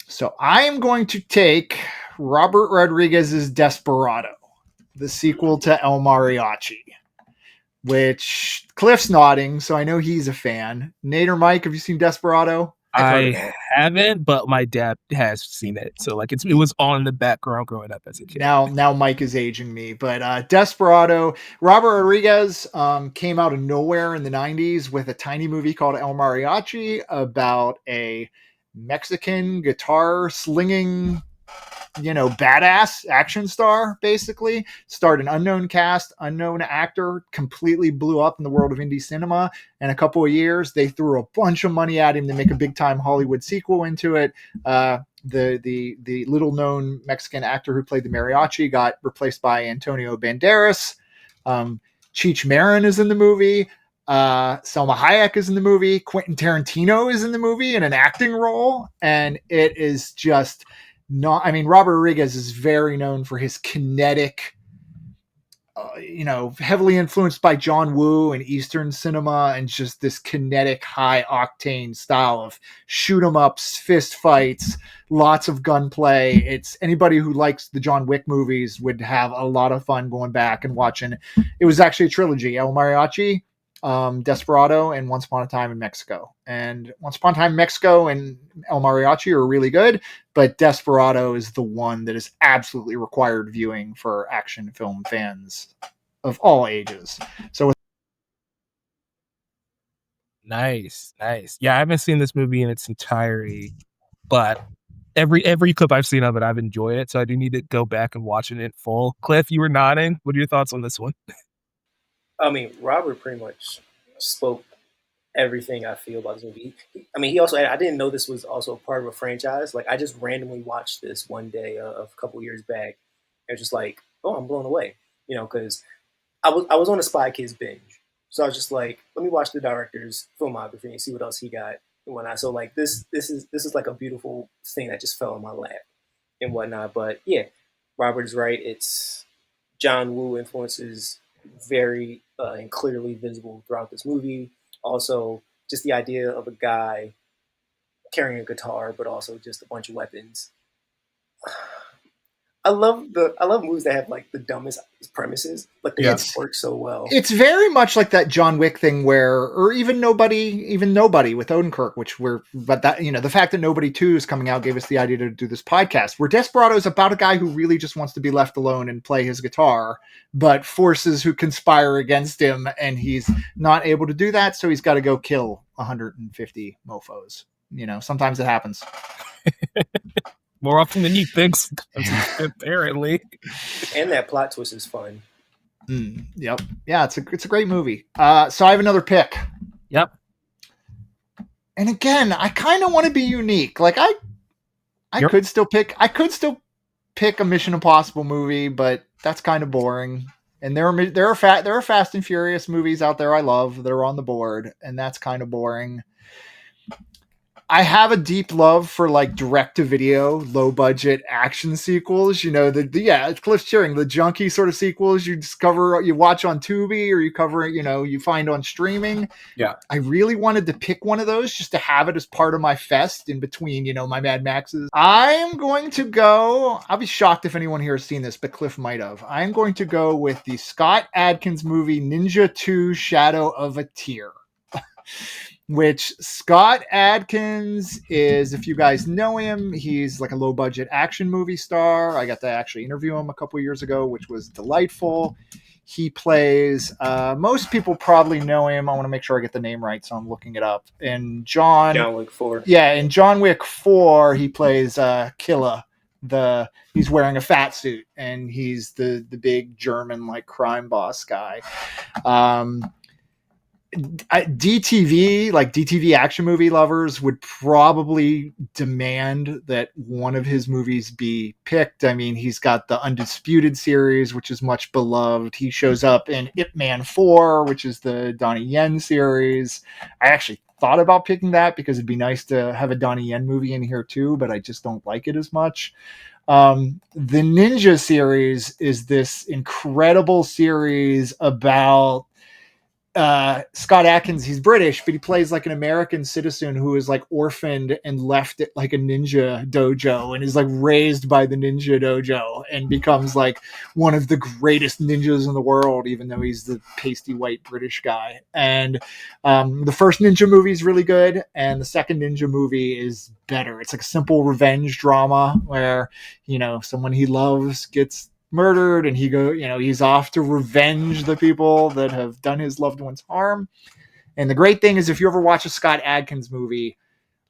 So I am going to take Robert Rodriguez's Desperado, the sequel to El Mariachi, which Cliff's nodding, so I know he's a fan. Nate or Mike, have you seen Desperado? I haven't, but my dad has seen it. So like it was on in the background growing up as a kid. Now Mike is aging me, but Desperado, Robert Rodriguez came out of nowhere in the 90s with a tiny movie called El Mariachi about a Mexican guitar slinging badass action star, basically. Starred an unknown cast, unknown actor, completely blew up in the world of indie cinema. In a couple of years, they threw a bunch of money at him to make a big time Hollywood sequel into it. The little known Mexican actor who played the mariachi got replaced by Antonio Banderas. Cheech Marin is in the movie. Selma Hayek is in the movie. Quentin Tarantino is in the movie in an acting role. And it is just not, Robert Rodriguez is very known for his kinetic, heavily influenced by John Woo and Eastern cinema, and just this kinetic, high octane style of shoot 'em ups, fist fights, lots of gunplay. It's anybody who likes the John Wick movies would have a lot of fun going back and watching. It was actually a trilogy: El Mariachi, Desperado, and Once Upon a Time in Mexico. And Once Upon a Time in Mexico and El Mariachi are really good, but Desperado is the one that is absolutely required viewing for action film fans of all ages. So Nice. Yeah, I haven't seen this movie in its entirety, but every clip I've seen of it, I've enjoyed it. So I do need to go back and watch it in full. Cliff, you were nodding. What are your thoughts on this one? Robert pretty much spoke everything I feel about this movie. He also, I didn't know this was also part of a franchise. Like, I just randomly watched this one day a couple years back. And just like, oh, I'm blown away. Because I was on a Spy Kids binge. So I was just like, let me watch the director's filmography and see what else he got and whatnot. So like this is like a beautiful thing that just fell in my lap and whatnot. But yeah, Robert is right. It's John Woo influences very and clearly visible throughout this movie. Also, just the idea of a guy carrying a guitar, but also just a bunch of weapons. I love movies that have like the dumbest premises, but they work so well. It's very much like that John Wick thing or even Nobody with Odenkirk, the fact that Nobody 2 is coming out gave us the idea to do this podcast, where Desperado is about a guy who really just wants to be left alone and play his guitar, but forces who conspire against him, and he's not able to do that, so he's got to go kill 150 mofos. Sometimes it happens. More often than you think, apparently. And that plot twist is fun. Yep. Yeah, it's a great movie. So I have another pick. Yep. And again, I kind of want to be unique. Like I could still pick a Mission Impossible movie, but that's kind of boring. And there are Fast and Furious movies out there I love that are on the board, and that's kind of boring. I have a deep love for like direct-to-video, low-budget action sequels. Cliff's cheering, the junky sort of sequels you watch on Tubi, or you find on streaming. Yeah. I really wanted to pick one of those just to have it as part of my fest in between, my Mad Maxes. I'm going to go, I'll be shocked if anyone here has seen this, but Cliff might have. I'm going to go with the Scott Adkins movie, Ninja 2 Shadow of a Tear. Which Scott Adkins is, if you guys know him, he's like a low budget action movie star. I got to actually interview him a couple years ago, which was delightful. He plays, most people probably know him. I want to make sure I get the name right, so I'm looking it up. In John Wick 4. Yeah, in John Wick 4, he plays Killa. He's wearing a fat suit, and he's the big German like crime boss guy. DTV action movie lovers would probably demand that one of his movies be picked. He's got the Undisputed series, which is much beloved. He shows up in Ip Man 4, which is the Donnie Yen series. I actually thought about picking that because it'd be nice to have a Donnie Yen movie in here too, but I just don't like it as much. The Ninja series is this incredible series about Scott Adkins. He's British, but he plays like an American citizen who is like orphaned and left at like a ninja dojo, and is like raised by the ninja dojo and becomes like one of the greatest ninjas in the world, even though he's the pasty white British guy. And the first ninja movie is really good, and the second ninja movie is better. It's like a simple revenge drama where someone he loves gets murdered, and he's off to revenge the people that have done his loved ones harm. And the great thing is, if you ever watch a Scott Adkins movie,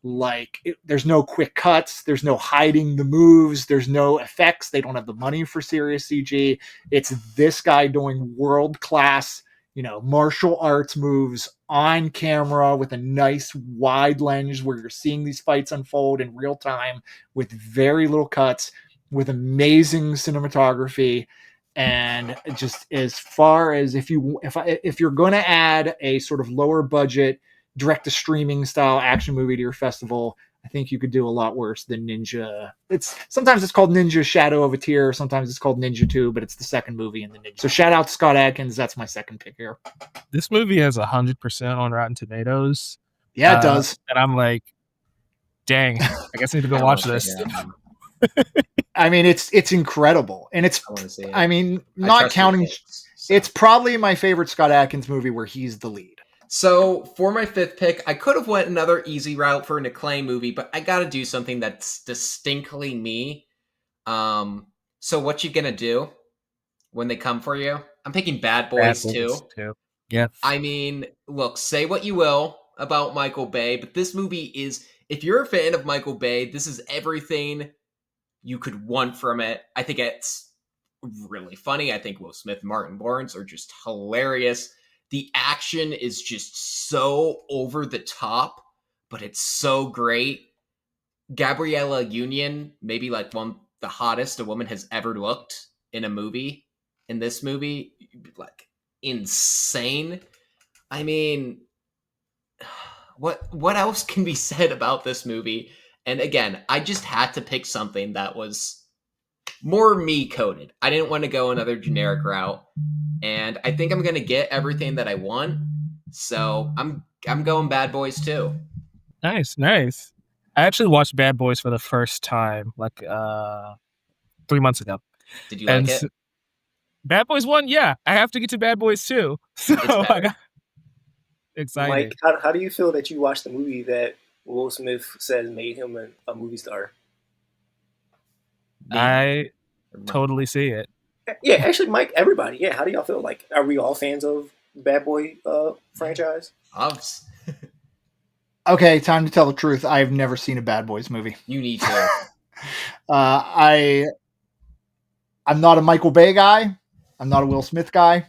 there's no quick cuts, there's no hiding the moves, there's no effects. They don't have the money for serious CG. It's this guy doing world class, martial arts moves on camera with a nice wide lens where you're seeing these fights unfold in real time with very little cuts, with amazing cinematography. And just as far as if you're going to add a sort of lower budget direct to streaming style action movie to your festival, I think you could do a lot worse than Ninja. Sometimes it's called Ninja Shadow of a Tear, sometimes it's called Ninja 2, but it's the second movie in the Ninja. So shout out to Scott Adkins. That's my second pick here. This movie has 100% on Rotten Tomatoes. Yeah, it does. And I'm like, dang, I guess I need to go watch this. I mean, it's incredible, and not counting. It's probably my favorite Scott Adkins movie where he's the lead. So for my fifth pick, I could have went another easy route for an acclaim movie, but I got to do something that's distinctly me. So what you gonna do when they come for you? I'm picking Bad Boys 2. Yeah. I mean, look, say what you will about Michael Bay, but this movie is, if you're a fan of Michael Bay, this is everything you could want from it. I think it's really funny. I think Will Smith and Martin Lawrence are just hilarious. The action is just so over the top, but it's so great. Gabriella Union, maybe like one the hottest a woman has ever looked in a movie. In this movie, like insane. I mean, what else can be said about this movie? And again, I just had to pick something that was more me coded. I didn't want to go another generic route, and I think I'm gonna get everything that I want. So I'm going Bad Boys 2. Nice. I actually watched Bad Boys for the first time like 3 months ago. Did you like it? Bad Boys 1, yeah. I have to get to Bad Boys 2. So I got excited. Mike, how do you feel that you watched the movie that Will Smith says made him a movie star? I totally see it. Yeah, actually, Mike, everybody. Yeah, how do y'all feel? Like, are we all fans of Bad Boy franchise? Okay, time to tell the truth. I've never seen a Bad Boys movie. You need to. I'm not a Michael Bay guy. I'm not a Will Smith guy.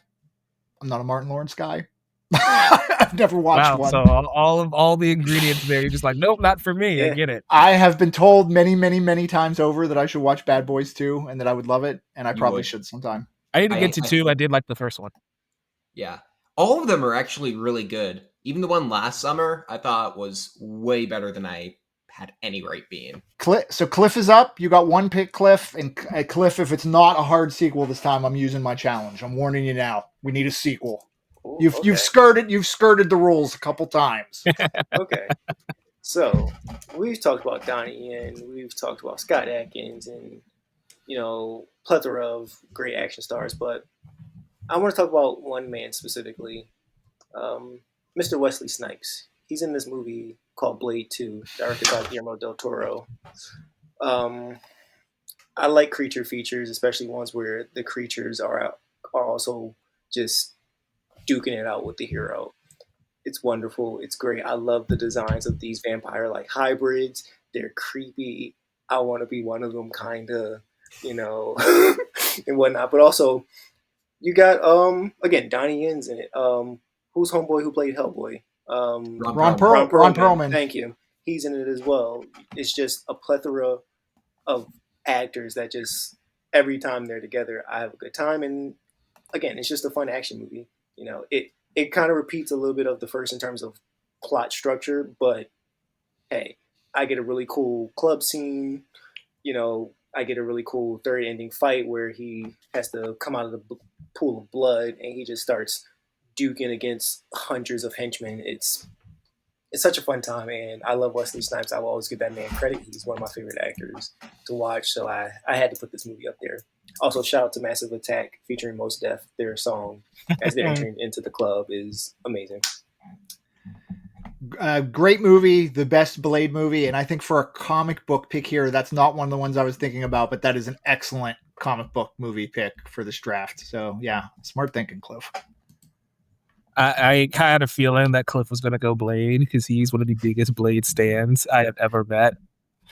I'm not a Martin Lawrence guy. I've never watched one. So all the ingredients there, you're just like, nope, not for me. Yeah. I get it. I have been told many, many, many times over that I should watch Bad Boys 2 and that I would love it, and I probably should sometime. I need to get to 2. I did like the first one. Yeah. All of them are actually really good. Even the one last summer, I thought was way better than I had any right being. So Cliff is up. You got one pick, Cliff. And Cliff, if it's not a hard sequel this time, I'm using my challenge. I'm warning you now. We need a sequel. Ooh, you've skirted the rules a couple times. Okay. So we've talked about Donnie Yen, we've talked about Scott Adkins, and plethora of great action stars, but I want to talk about one man specifically, Mr. Wesley Snipes. He's in this movie called Blade 2, directed by Guillermo del Toro. I like creature features, especially ones where the creatures are also just duking it out with the hero. It's wonderful. It's great. I love the designs of these vampire-like hybrids. They're creepy. I want to be one of them, kind of, and whatnot. But also, you got, again, Donnie Yen's in it. Who's homeboy who played Hellboy? Ron Perlman. Thank you. He's in it as well. It's just a plethora of actors that just, every time they're together, I have a good time. And again, it's just a fun action movie. It kind of repeats a little bit of the first in terms of plot structure, but hey, I get a really cool club scene. I get a really cool third ending fight where he has to come out of the pool of blood and he just starts duking against hundreds of henchmen. It's such a fun time, and I love Wesley Snipes. I will always give that man credit. He's one of my favorite actors to watch, so I had to put this movie up there. Also, shout out to Massive Attack featuring Mos Def. Their song, as they're entering into the club, is amazing. Great movie, the best Blade movie, and I think for a comic book pick here, that's not one of the ones I was thinking about, but that is an excellent comic book movie pick for this draft. So, yeah, smart thinking, Cliff. I had a feeling that Cliff was going to go Blade because he's one of the biggest Blade stans I have ever met.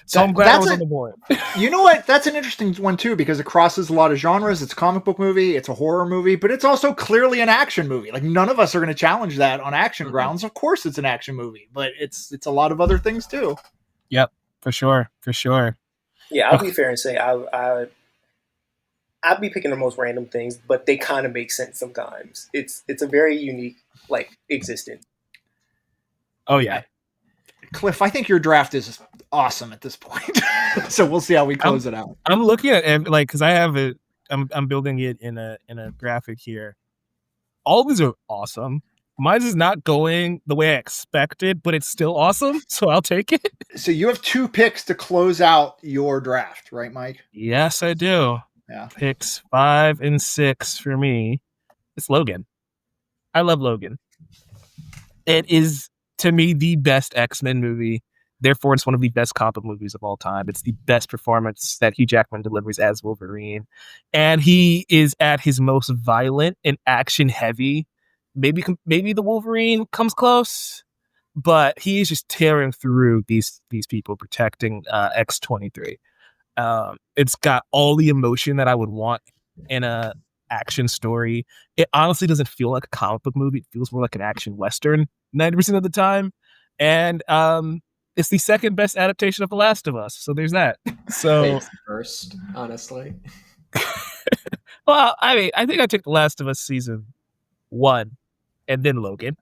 So I'm glad I was on the board. You know what? That's an interesting one too, because it crosses a lot of genres. It's a comic book movie, it's a horror movie, but it's also clearly an action movie. Like none of us are going to challenge that on action grounds. Of course, it's an action movie, but it's a lot of other things too. Yep, for sure. Yeah, I'll be fair and say I'd be picking the most random things, but they kind of make sense sometimes. It's a very unique existence. Oh yeah. Cliff, I think your draft is awesome at this point. So we'll see how we close it out. I'm looking at because I have it. I'm building it in a graphic here. All of these are awesome. Mine is not going the way I expected, but it's still awesome. So I'll take it. So you have 2 picks to close out your draft, right, Mike? Yes, I do. Yeah. Picks 5 and 6 for me. It's Logan. I love Logan. It is, to me, the best X-Men movie. Therefore, it's one of the best comic book movies of all time. It's the best performance that Hugh Jackman delivers as Wolverine. And he is at his most violent and action-heavy. Maybe the Wolverine comes close, but he's just tearing through these people protecting X-23. It's got all the emotion that I would want in a action story. It honestly doesn't feel like a comic book movie. It feels more like an action western 90% of the time. And it's the second best adaptation of The Last of Us. So there's that. So It's first, honestly. well, I mean, I think I took The Last of Us season 1 and then Logan.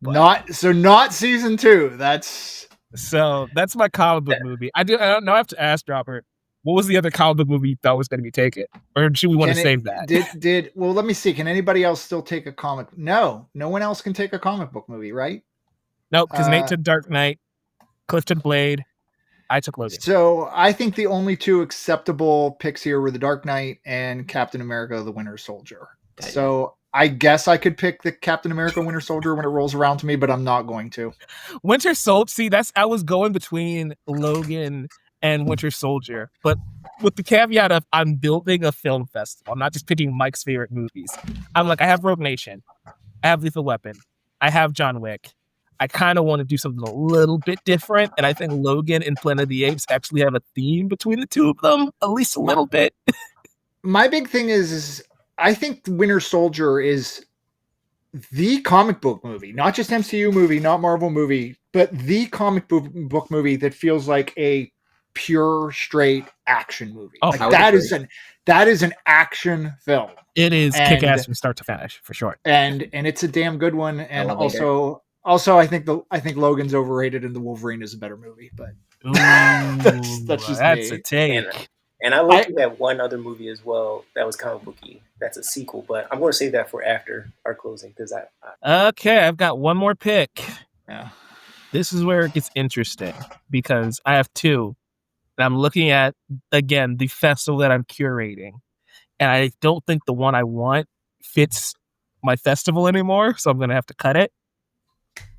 Not season 2. That's my comic book movie. I don't know. I have to ask Robert, what was the other comic book movie you thought was going to be taken? Or should we want to save that? Well, let me see. Can anybody else still take a comic? No one else can take a comic book movie, right? No, because Nate took Dark Knight, Cliff took Blade, I took Logan. So I think the only 2 acceptable picks here were the Dark Knight and Captain America: The Winter Soldier. So I guess I could pick the Captain America: Winter Soldier when it rolls around to me, but I'm not going to. Winter Soldier. See, I was going between Logan and Winter Soldier, but with the caveat of I'm building a film festival. I'm not just picking Mike's favorite movies. I'm like, I have Rogue Nation, I have Lethal Weapon, I have John Wick. I kind of want to do something a little bit different, and I think Logan and Planet of the Apes actually have a theme between the 2 of them, at least a little bit. My big thing is I think Winter Soldier is the comic book movie, not just MCU movie, not Marvel movie, but the comic book movie that feels like a pure, straight action movie. Oh, like that is an action film. It is kick-ass from start to finish, for sure. And it's a damn good one. And also, I think Logan's overrated and The Wolverine is a better movie. But Ooh, that's just that's me. a take. And I looked at one other movie as well that was comic booky. That's a sequel, but I'm going to save that for after our closing because Okay, I've got one more pick. Yeah, this is where it gets interesting because I have 2, and I'm looking at again the festival that I'm curating, and I don't think the one I want fits my festival anymore, so I'm going to have to cut it.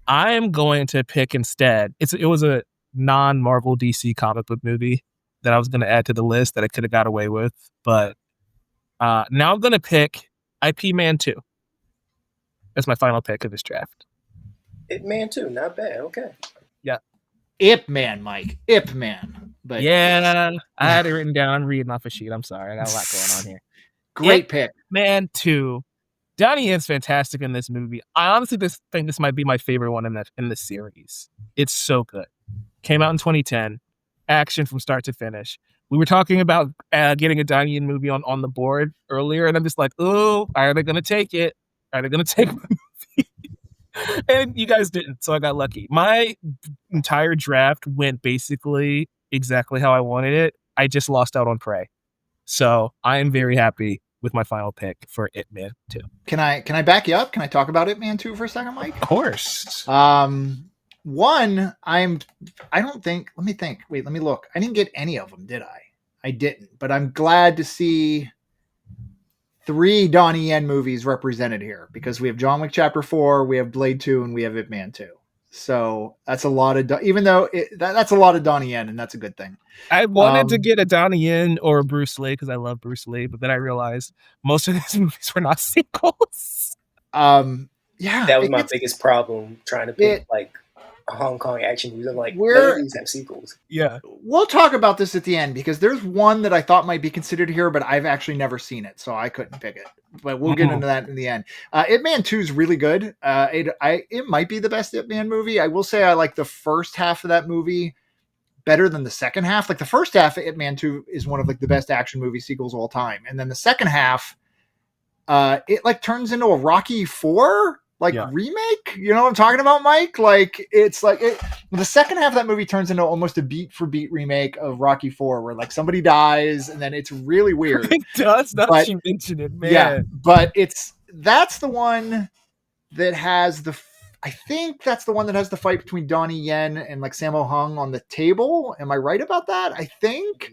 I am going to pick instead. It was a non-Marvel DC comic book movie that I was going to add to the list that I could have got away with, but now I'm going to pick IP Man 2. That's my final pick of this draft. Ip Man 2, not bad. Okay. Yeah. Ip Man, Mike. Ip Man. But yeah, I had it written down, reading off a sheet. I'm sorry, I got a lot going on here. Great pick. Man 2. Donnie Yen's fantastic in this movie. I honestly think this might be my favorite one in the series. It's so good. Came out in 2010. Action from start to finish. We were talking about getting a Donnie Yen movie on the board earlier, and I'm just like, oh, are they going to take it? Are they going to take my movie? And you guys didn't, so I got lucky. My entire draft went basically exactly how I wanted it. I just lost out on Prey. So I am very happy with my final pick for Ip Man 2. Can I back you up? Can I talk about Ip Man 2 for a second, Mike? Of course. One, let me think. Wait, let me look. I didn't get any of them, did I? I didn't, but I'm glad to see 3 Donnie Yen movies represented here because we have John Wick Chapter 4, we have Blade 2, and we have Ip Man 2. So that's a lot of, that's a lot of Donnie Yen, and that's a good thing. I wanted to get a Donnie Yen or a Bruce Lee because I love Bruce Lee, but then I realized most of these movies were not sequels. Yeah, That was it my gets biggest problem trying to pick it. like Hong Kong action movies. I'm like, none of We're these have sequels. Yeah. we'll talk about this at the end because there's one that I thought might be considered here, but I've actually never seen it, so I couldn't pick it. But we'll get into that in the end. Ip Man 2 is really good. It might be the best Ip Man movie. I will say I like the first half of that movie better than the second half. Like the first half of Ip Man 2 is one of like the best action movie sequels of all time. And then the second half, it like turns into a Rocky 4 remake. You know what I'm talking about, Mike? Like it's like the second half of that movie turns into almost a beat for beat remake of Rocky 4 where like somebody dies and then it's really weird. It does not But you mention it, man. yeah, but that's the one that has I think that's the one that has the fight between Donnie Yen and like Sammo Hung on the table. Am I right about that? I think.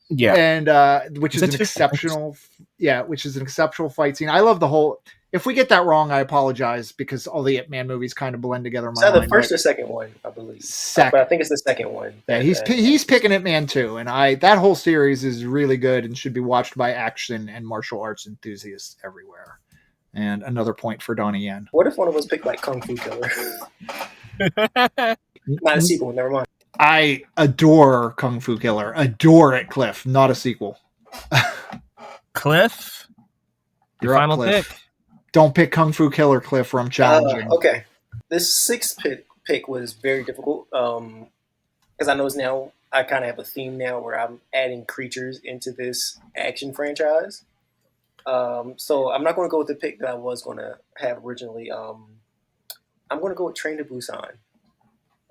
Yeah. And which is an exceptional, which is an exceptional fight scene. I love the whole. If we get that wrong, I apologize because all the Ip Man movies kind of blend together in my So the mind. first or second one, I believe. Second. But I think it's the second one. Yeah, he's picking Ip Man 2, and that whole series is really good and should be watched by action and martial arts enthusiasts everywhere. And another point for Donnie Yen. What if one of us picked like Kung Fu Killer? Not a sequel, never mind. I adore Kung Fu Killer. Adore it, Cliff. Not a sequel. Cliff? Your final Cliff. pick? Don't pick Kung Fu Killer, Cliff, or I'm challenging. Okay. This sixth pick was very difficult. Because I know now I kind of have a theme now where I'm adding creatures into this action franchise. So I'm not going to go with the pick that I was going to have originally. I'm going to go with Train to Busan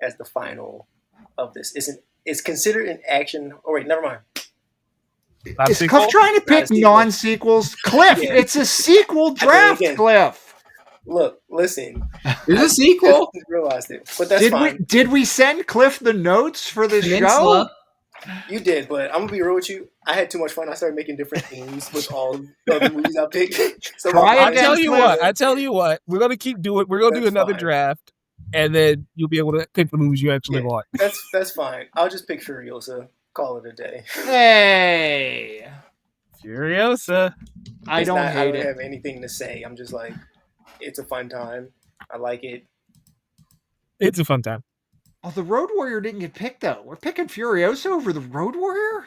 as the final of this. It's considered an action. Oh wait, never mind. Is Cliff trying to pick non-sequels? Cliff, it's a sequel draft, Cliff. Look, listen. There's a sequel. I realized it, but that's fine. Did we send Cliff the notes for this show? You did, but I'm gonna be real with you. I had too much fun. I started making different themes with all the movies I picked. So I tell you what. We're gonna keep doing. We're gonna do another draft, and then you'll be able to pick the movies you actually want. That's fine. I'll just pick Furiosa. Call it a day. Hey, Furiosa. I don't have anything to say. I'm just like, it's a fun time. I like it. It's a fun time. Oh, the Road Warrior didn't get picked though. We're picking Furiosa over the Road Warrior.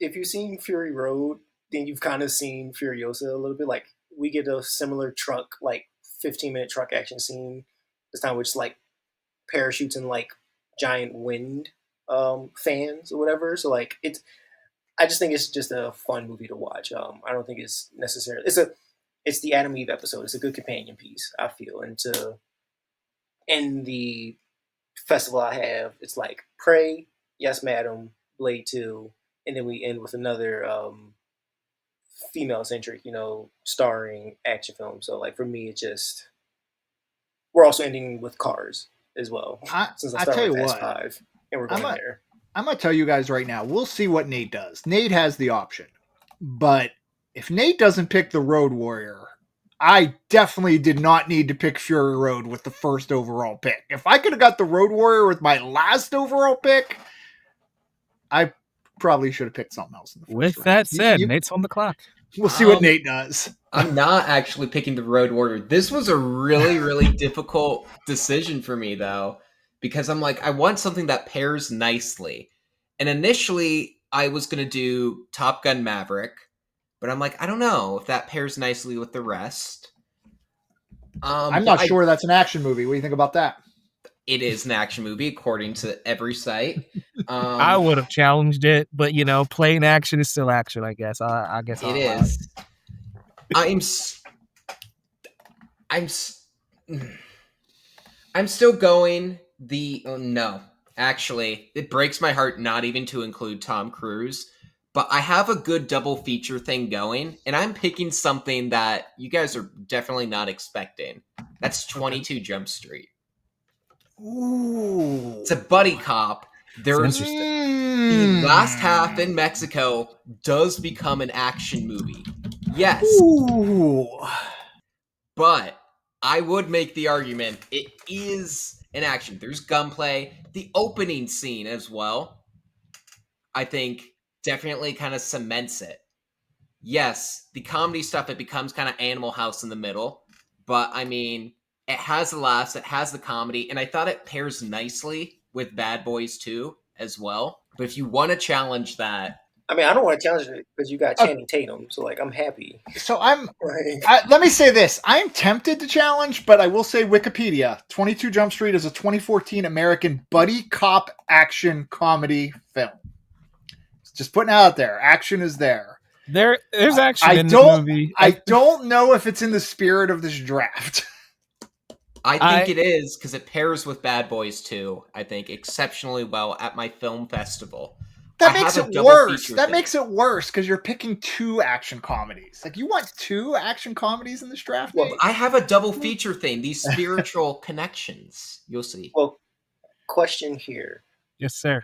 If you've seen Fury Road, then you've kind of seen Furiosa a little bit. Like we get a similar truck, like 15-minute truck action scene. This time, which like parachutes and like giant wind fans or whatever. So like I just think it's just a fun movie to watch. I don't think it's necessarily it's the Adam Eve episode. It's a good companion piece, I feel. And to end the festival I have, it's like Prey, Yes Madam, Blade 2, and then we end with another female centric, starring action film. So like for me, it's just we're also ending with Cars as well. Since I started with Fast 5 and we're going there. I'm gonna tell you guys right now, we'll see what Nate does. Nate has the option. But if Nate doesn't pick the Road Warrior, I definitely did not need to pick Fury Road with the first overall pick. If I could have got the Road Warrior with my last overall pick, I probably should have picked something else in the first With round. that said, Nate's on the clock. We'll see what Nate does. I'm not actually picking the Road Warrior. This was a really, really difficult decision for me, though, because I'm like, I want something that pairs nicely. And initially, I was going to do Top Gun Maverick, but I'm like, I don't know if that pairs nicely with the rest. I'm not sure that's an action movie. What do you think about that? It is an action movie, according to every site. I would have challenged it, but plain action is still action. I guess. I guess it is. I'm still going no. Actually, it breaks my heart not even to include Tom Cruise, but I have a good double feature thing going, and I'm picking something that you guys are definitely not expecting. That's 22 Jump Street. Ooh. It's a buddy cop. There's the last half in Mexico does become an action movie. Yes. Ooh. But I would make the argument it is an action. There's gunplay. The opening scene as well, I think, definitely kind of cements it. Yes, the comedy stuff, it becomes kind of Animal House in the middle. but I mean, it has the laughs, it has the comedy, and I thought it pairs nicely with Bad Boys 2 as well. But if you want to challenge that, I mean, I don't want to challenge it because you got Uh, Channing Tatum, so like I'm happy. So Like, let me say this. I'm tempted to challenge, but I will say Wikipedia. 22 Jump Street is a 2014 American buddy cop action comedy film. Just putting it out there. Action is there. There's action I in the don't movie. I don't know if it's in the spirit of this draft. I think it is because it pairs with Bad Boys 2, I think, exceptionally well at my film festival. That I makes have it a double worse. feature That thing. makes it worse because you're picking two action comedies. Like you want two action comedies in this draft, well, Nate? I have a double feature thing. These spiritual connections. You'll see. well, question here, Yes, sir.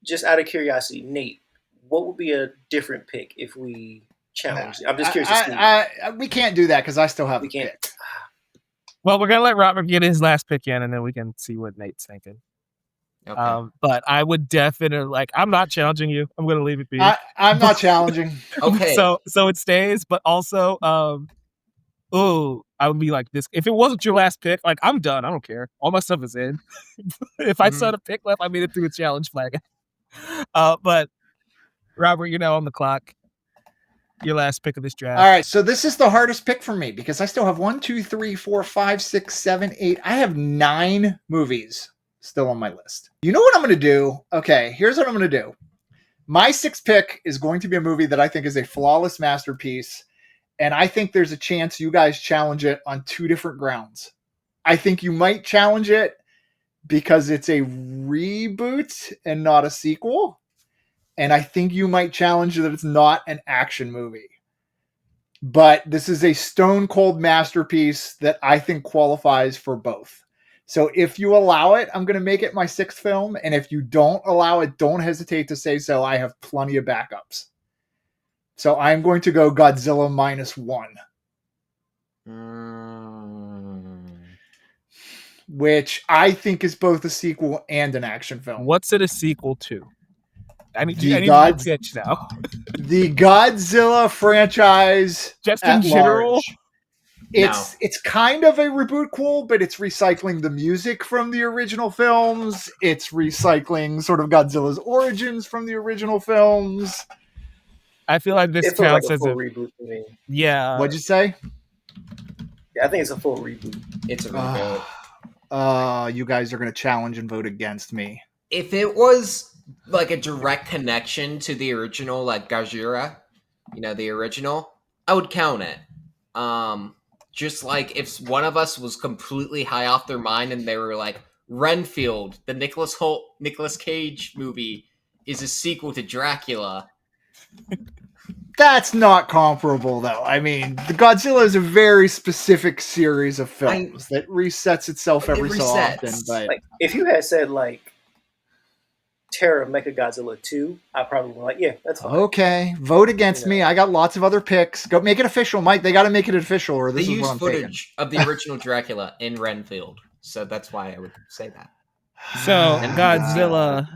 just out of curiosity, Nate, what would be a different pick if we challenge? I'm just curious to see. We can't do that because I still have We the can't. pick. Well, we're gonna let Robert get his last pick in, and then we can see what Nate's thinking. Okay. But I would definitely I'm not challenging you. I'm gonna leave it be. I'm not challenging. Okay. So it stays, but also I would be like this. If it wasn't your last pick, like I'm done. I don't care. All my stuff is in. If I saw a pick left, I made it through a challenge flag. But Robert, you're now on the clock. Your last pick of this draft. All right, so this is the hardest pick for me because I still have 1, 2, 3, 4, 5, 6, 7, 8. I have 9 movies still on my list. You know what I'm going to do? Okay, here's what I'm going to do. My 6th pick is going to be a movie that I think is a flawless masterpiece, and I think there's a chance you guys challenge it on 2 different grounds. I think you might challenge it because it's a reboot and not a sequel. And I think you might challenge that it's not an action movie. But this is a stone cold masterpiece that I think qualifies for both. So if you allow it, I'm going to make it my 6th film. And if you don't allow it, don't hesitate to say so. I have plenty of backups. So I'm going to go Godzilla -1. Which I think is both a sequel and an action film. What's it a sequel to? I need your pitch now. The Godzilla franchise, just in general. Large. It's kind of a reboot, but it's recycling the music from the original films. It's recycling sort of Godzilla's origins from the original films. I feel like this counts as a reboot for me. Yeah. What'd you say? Yeah, I think it's a full reboot. It's a reboot. You guys are going to challenge and vote against me. If it was like a direct connection to the original, like Gajira, the original, I would count it. Just like if one of us was completely high off their mind and they were like, Renfield, the Nicolas Cage movie, is a sequel to Dracula. That's not comparable, though. I mean, the Godzilla is a very specific series of films that resets itself every so often. But like, if you had said like Terra Mechagodzilla 2, I probably would like, yeah, that's fine. Okay, vote against me. I got lots of other picks. Go make it official, Mike. They got to make it official, or this is what I'm taking. They use footage of the original Dracula in Renfield, so that's why I would say that. So Godzilla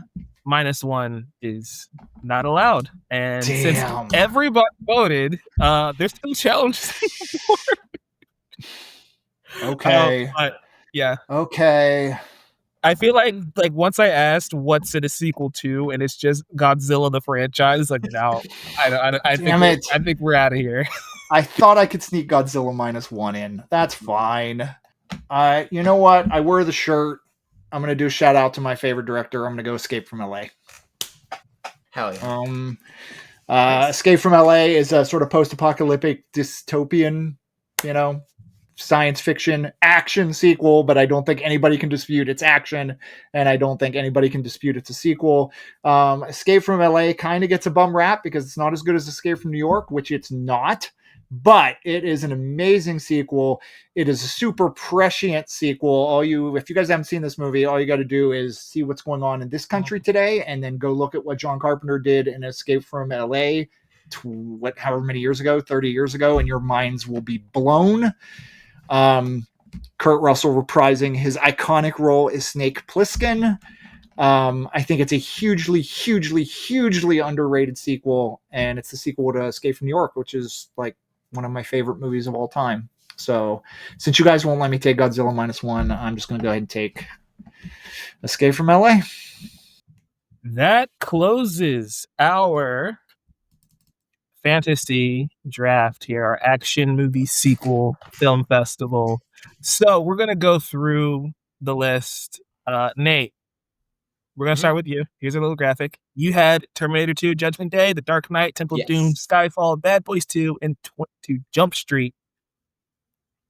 -1 is not allowed, and since everybody voted, there's still challenges. Okay. Yeah. Okay. I feel like once I asked what's it a sequel to, and it's just Godzilla the franchise, like no, I think we're out of here. I thought I could sneak Godzilla -1 in. That's fine. You know what? I wear the shirt. I'm gonna do a shout out to my favorite director. I'm gonna go Escape from LA. Hell yeah. Escape from LA is a sort of post-apocalyptic dystopian, science fiction action sequel, but I don't think anybody can dispute it's action, and I don't think anybody can dispute it's a sequel. Escape from LA kind of gets a bum rap because it's not as good as Escape from New York, which it's not, but it is an amazing sequel. It is a super prescient sequel. If you guys haven't seen this movie, all you got to do is see what's going on in this country today, and then go look at what John Carpenter did in Escape from LA, however many years ago, 30 years ago, and your minds will be blown. Kurt Russell reprising his iconic role as Snake Plissken. I think it's a hugely, hugely, hugely underrated sequel, and it's the sequel to Escape from New York, which is like one of my favorite movies of all time. So since you guys won't let me take Godzilla -1, I'm just going to go ahead and take Escape from LA. That closes our fantasy draft here, our action movie sequel film festival. So we're going to go through the list. Nate, we're going to start with you. Here's a little graphic. You had Terminator 2, Judgment Day, The Dark Knight, Temple of Doom, Yes. Skyfall, Bad Boys 2, and 22 Jump Street.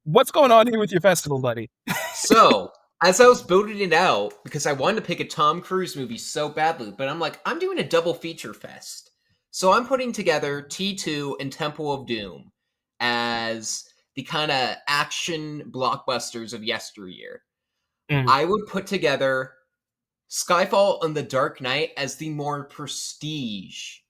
What's going on here with your festival, buddy? So, as I was building it out, because I wanted to pick a Tom Cruise movie so badly, but I'm like, I'm doing a double feature fest. So I'm putting together T2 and Temple of Doom as the kind of action blockbusters of yesteryear. I would put together Skyfall and The Dark Knight as the more prestige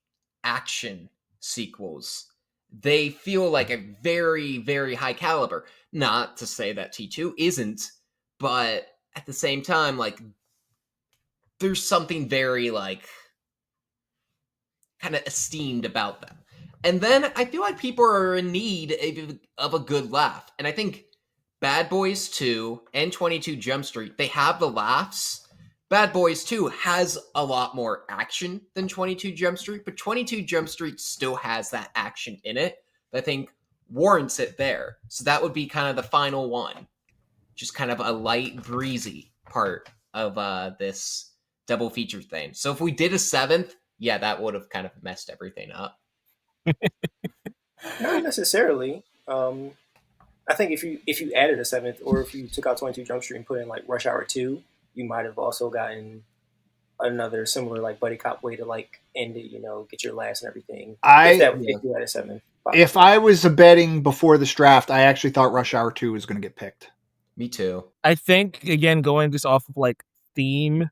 action sequels. They feel like a very, very high caliber. Not to say that T2 isn't, but at the same time, like, there's something very, like, kind of esteemed about them. And then I feel like people are in need of a good laugh. And I think Bad Boys 2 and 22 Jump Street, they have the laughs. Bad Boys 2 has a lot more action than 22 Jump Street, but 22 Jump Street still has that action in it that I think warrants it there. So that would be kind of the final one. Just kind of a light, breezy part of this double feature thing. So if we did a seventh, yeah, that would have kind of messed everything up. Not necessarily. I think if you added a seventh, or if you took out 22 Jump Street and put in like Rush Hour 2, you might have also gotten another similar like buddy cop way to like end it, get your laughs and everything. If you had a seventh. If I was betting before this draft, I actually thought Rush Hour 2 was going to get picked. Me too. I think, again, going just off of like theme,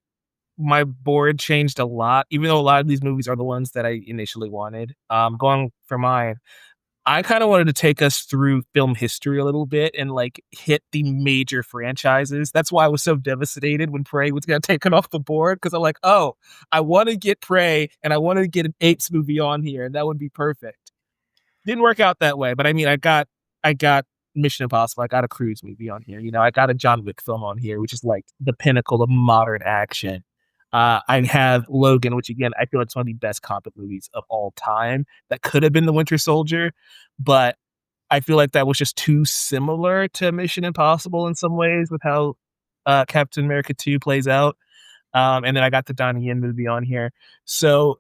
my board changed a lot, even though a lot of these movies are the ones that I initially wanted. Going for mine, I kind of wanted to take us through film history a little bit and like hit the major franchises. That's why I was so devastated when Prey was going to take it off the board, because I'm like, oh, I want to get Prey and I wanted to get an Apes movie on here, and that would be perfect. Didn't work out that way, but I mean, I got Mission Impossible. I got a Cruise movie on here. I got a John Wick film on here, which is like the pinnacle of modern action. I have Logan, which again, I feel like it's one of the best comic movies of all time. That could have been The Winter Soldier, but I feel like that was just too similar to Mission Impossible in some ways with how Captain America 2 plays out. And then I got the Donnie Yen movie on here. So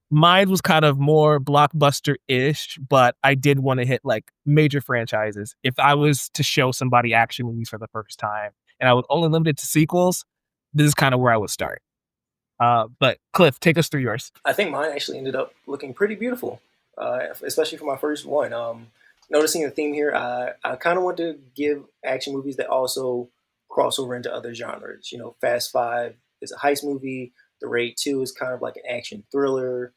mine was kind of more blockbuster-ish, but I did want to hit like major franchises. If I was to show somebody action movies for the first time and I was only limited to sequels, this is kind of where I would start. But Cliff, take us through yours. I think mine actually ended up looking pretty beautiful, especially for my first one. Noticing the theme here, I kind of want to give action movies that also cross over into other genres. Fast Five is a heist movie. The Raid 2 is kind of like an action thriller.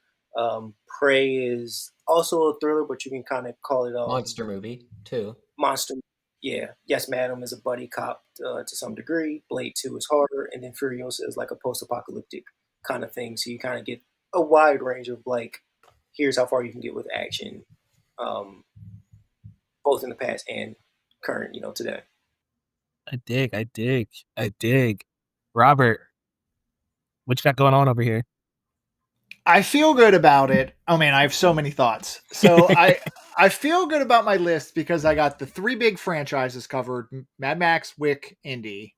Prey is also a thriller, but you can kind of call it a monster movie too. Monster, yeah. Yes, Madam is a buddy cop to some degree. Blade 2 is horror, and then Furiosa is like a post-apocalyptic kind of thing. So you kind of get a wide range of like, here's how far you can get with action, both in the past and current, today. I dig. Robert, what you got going on over here? I feel good about it. Oh man, I have so many thoughts. So I feel good about my list because I got the three big franchises covered: Mad Max, Wick, Indy,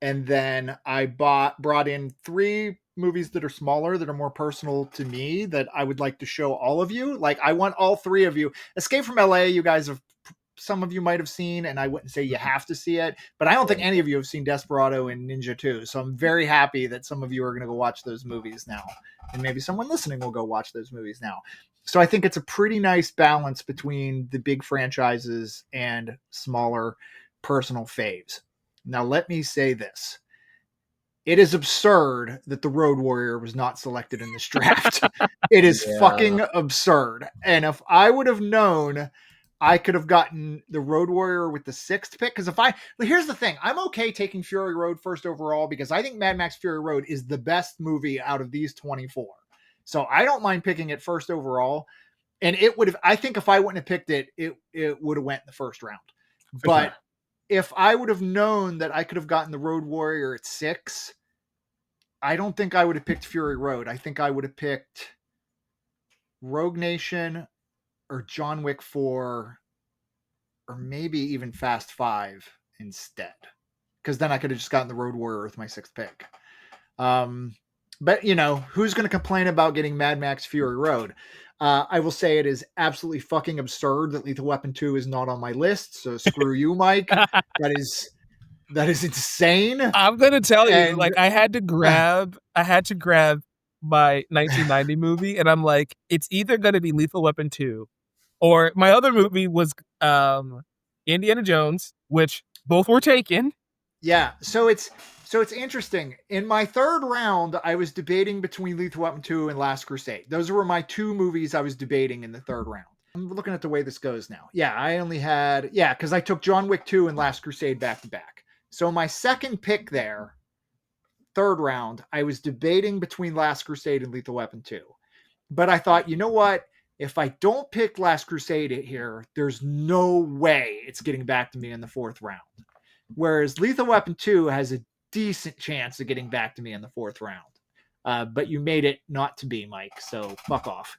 and then I brought in three movies that are smaller, that are more personal to me, that I would like to show all of you. Like, I want all three of you. Escape from LA, you guys have, some of you might have seen, and I wouldn't say you have to see it, but I don't think any of you have seen Desperado and Ninja 2. So I'm very happy that some of you are going to go watch those movies now. And maybe someone listening will go watch those movies now. So I think it's a pretty nice balance between the big franchises and smaller personal faves. Now, let me say this. It is absurd that the Road Warrior was not selected in this draft. It is fucking absurd. And if I would have known I could have gotten the Road Warrior with the sixth pick, because here's the thing, I'm okay taking Fury Road first overall because I think Mad Max Fury Road is the best movie out of these 24. So I don't mind picking it first overall. And it would have, I think if I wouldn't have picked it, it would have went in the first round. But if I would have known that I could have gotten the Road Warrior at 6, I don't think I would have picked Fury Road. I think I would have picked Rogue Nation or John Wick 4 or maybe even Fast 5 instead. Because then I could have just gotten the Road Warrior with my 6th pick. But, who's going to complain about getting Mad Max Fury Road? I will say it is absolutely fucking absurd that Lethal Weapon 2 is not on my list. So screw you, Mike. That is insane. I'm gonna tell you, like, I had to grab my 1990 movie, and I'm like, it's either gonna be Lethal Weapon 2, or my other movie was Indiana Jones, which both were taken. Yeah, so it's interesting. In my 3rd round, I was debating between Lethal Weapon 2 and Last Crusade. Those were my 2 movies I was debating in the 3rd round. I'm looking at the way this goes now. Yeah, I only had because I took John Wick 2 and Last Crusade back to back. So my 2nd pick there, 3rd round, I was debating between Last Crusade and Lethal Weapon 2. But I thought, you know what? If I don't pick Last Crusade here, there's no way it's getting back to me in the 4th round. Whereas Lethal Weapon 2 has a decent chance of getting back to me in the 4th round. But you made it not to be, Mike, so fuck off.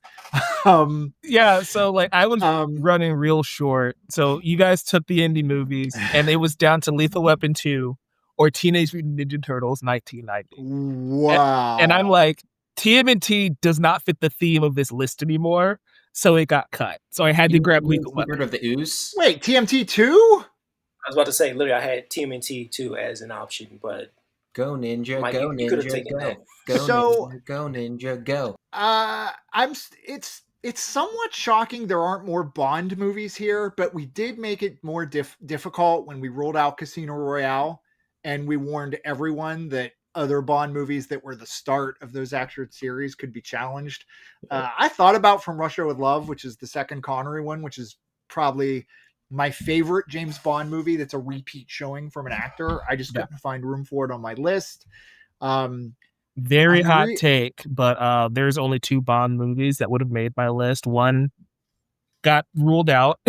Yeah, so like I was running real short. So you guys took the indie movies, and it was down to Lethal Weapon 2 or Teenage Mutant Ninja Turtles 1990. Wow. And I'm like, TMNT does not fit the theme of this list anymore, so it got cut. So I had to grab Lethal Weapon. Of the Ooze? Wait, TMT 2? I was about to say, literally, I had TMNT 2 as an option, but go Ninja, Mike, go you could have Ninja, taken go. that. Go Ninja, go. It's somewhat shocking there aren't more Bond movies here, but we did make it more difficult when we rolled out Casino Royale, and we warned everyone that other Bond movies that were the start of those action series could be challenged. I thought about From Russia with Love, which is the second Connery one, which is probably my favorite James Bond movie that's a repeat showing from an actor. I just couldn't find room for it on my list. Very hot take, but there's only 2 Bond movies that would have made my list. One got ruled out,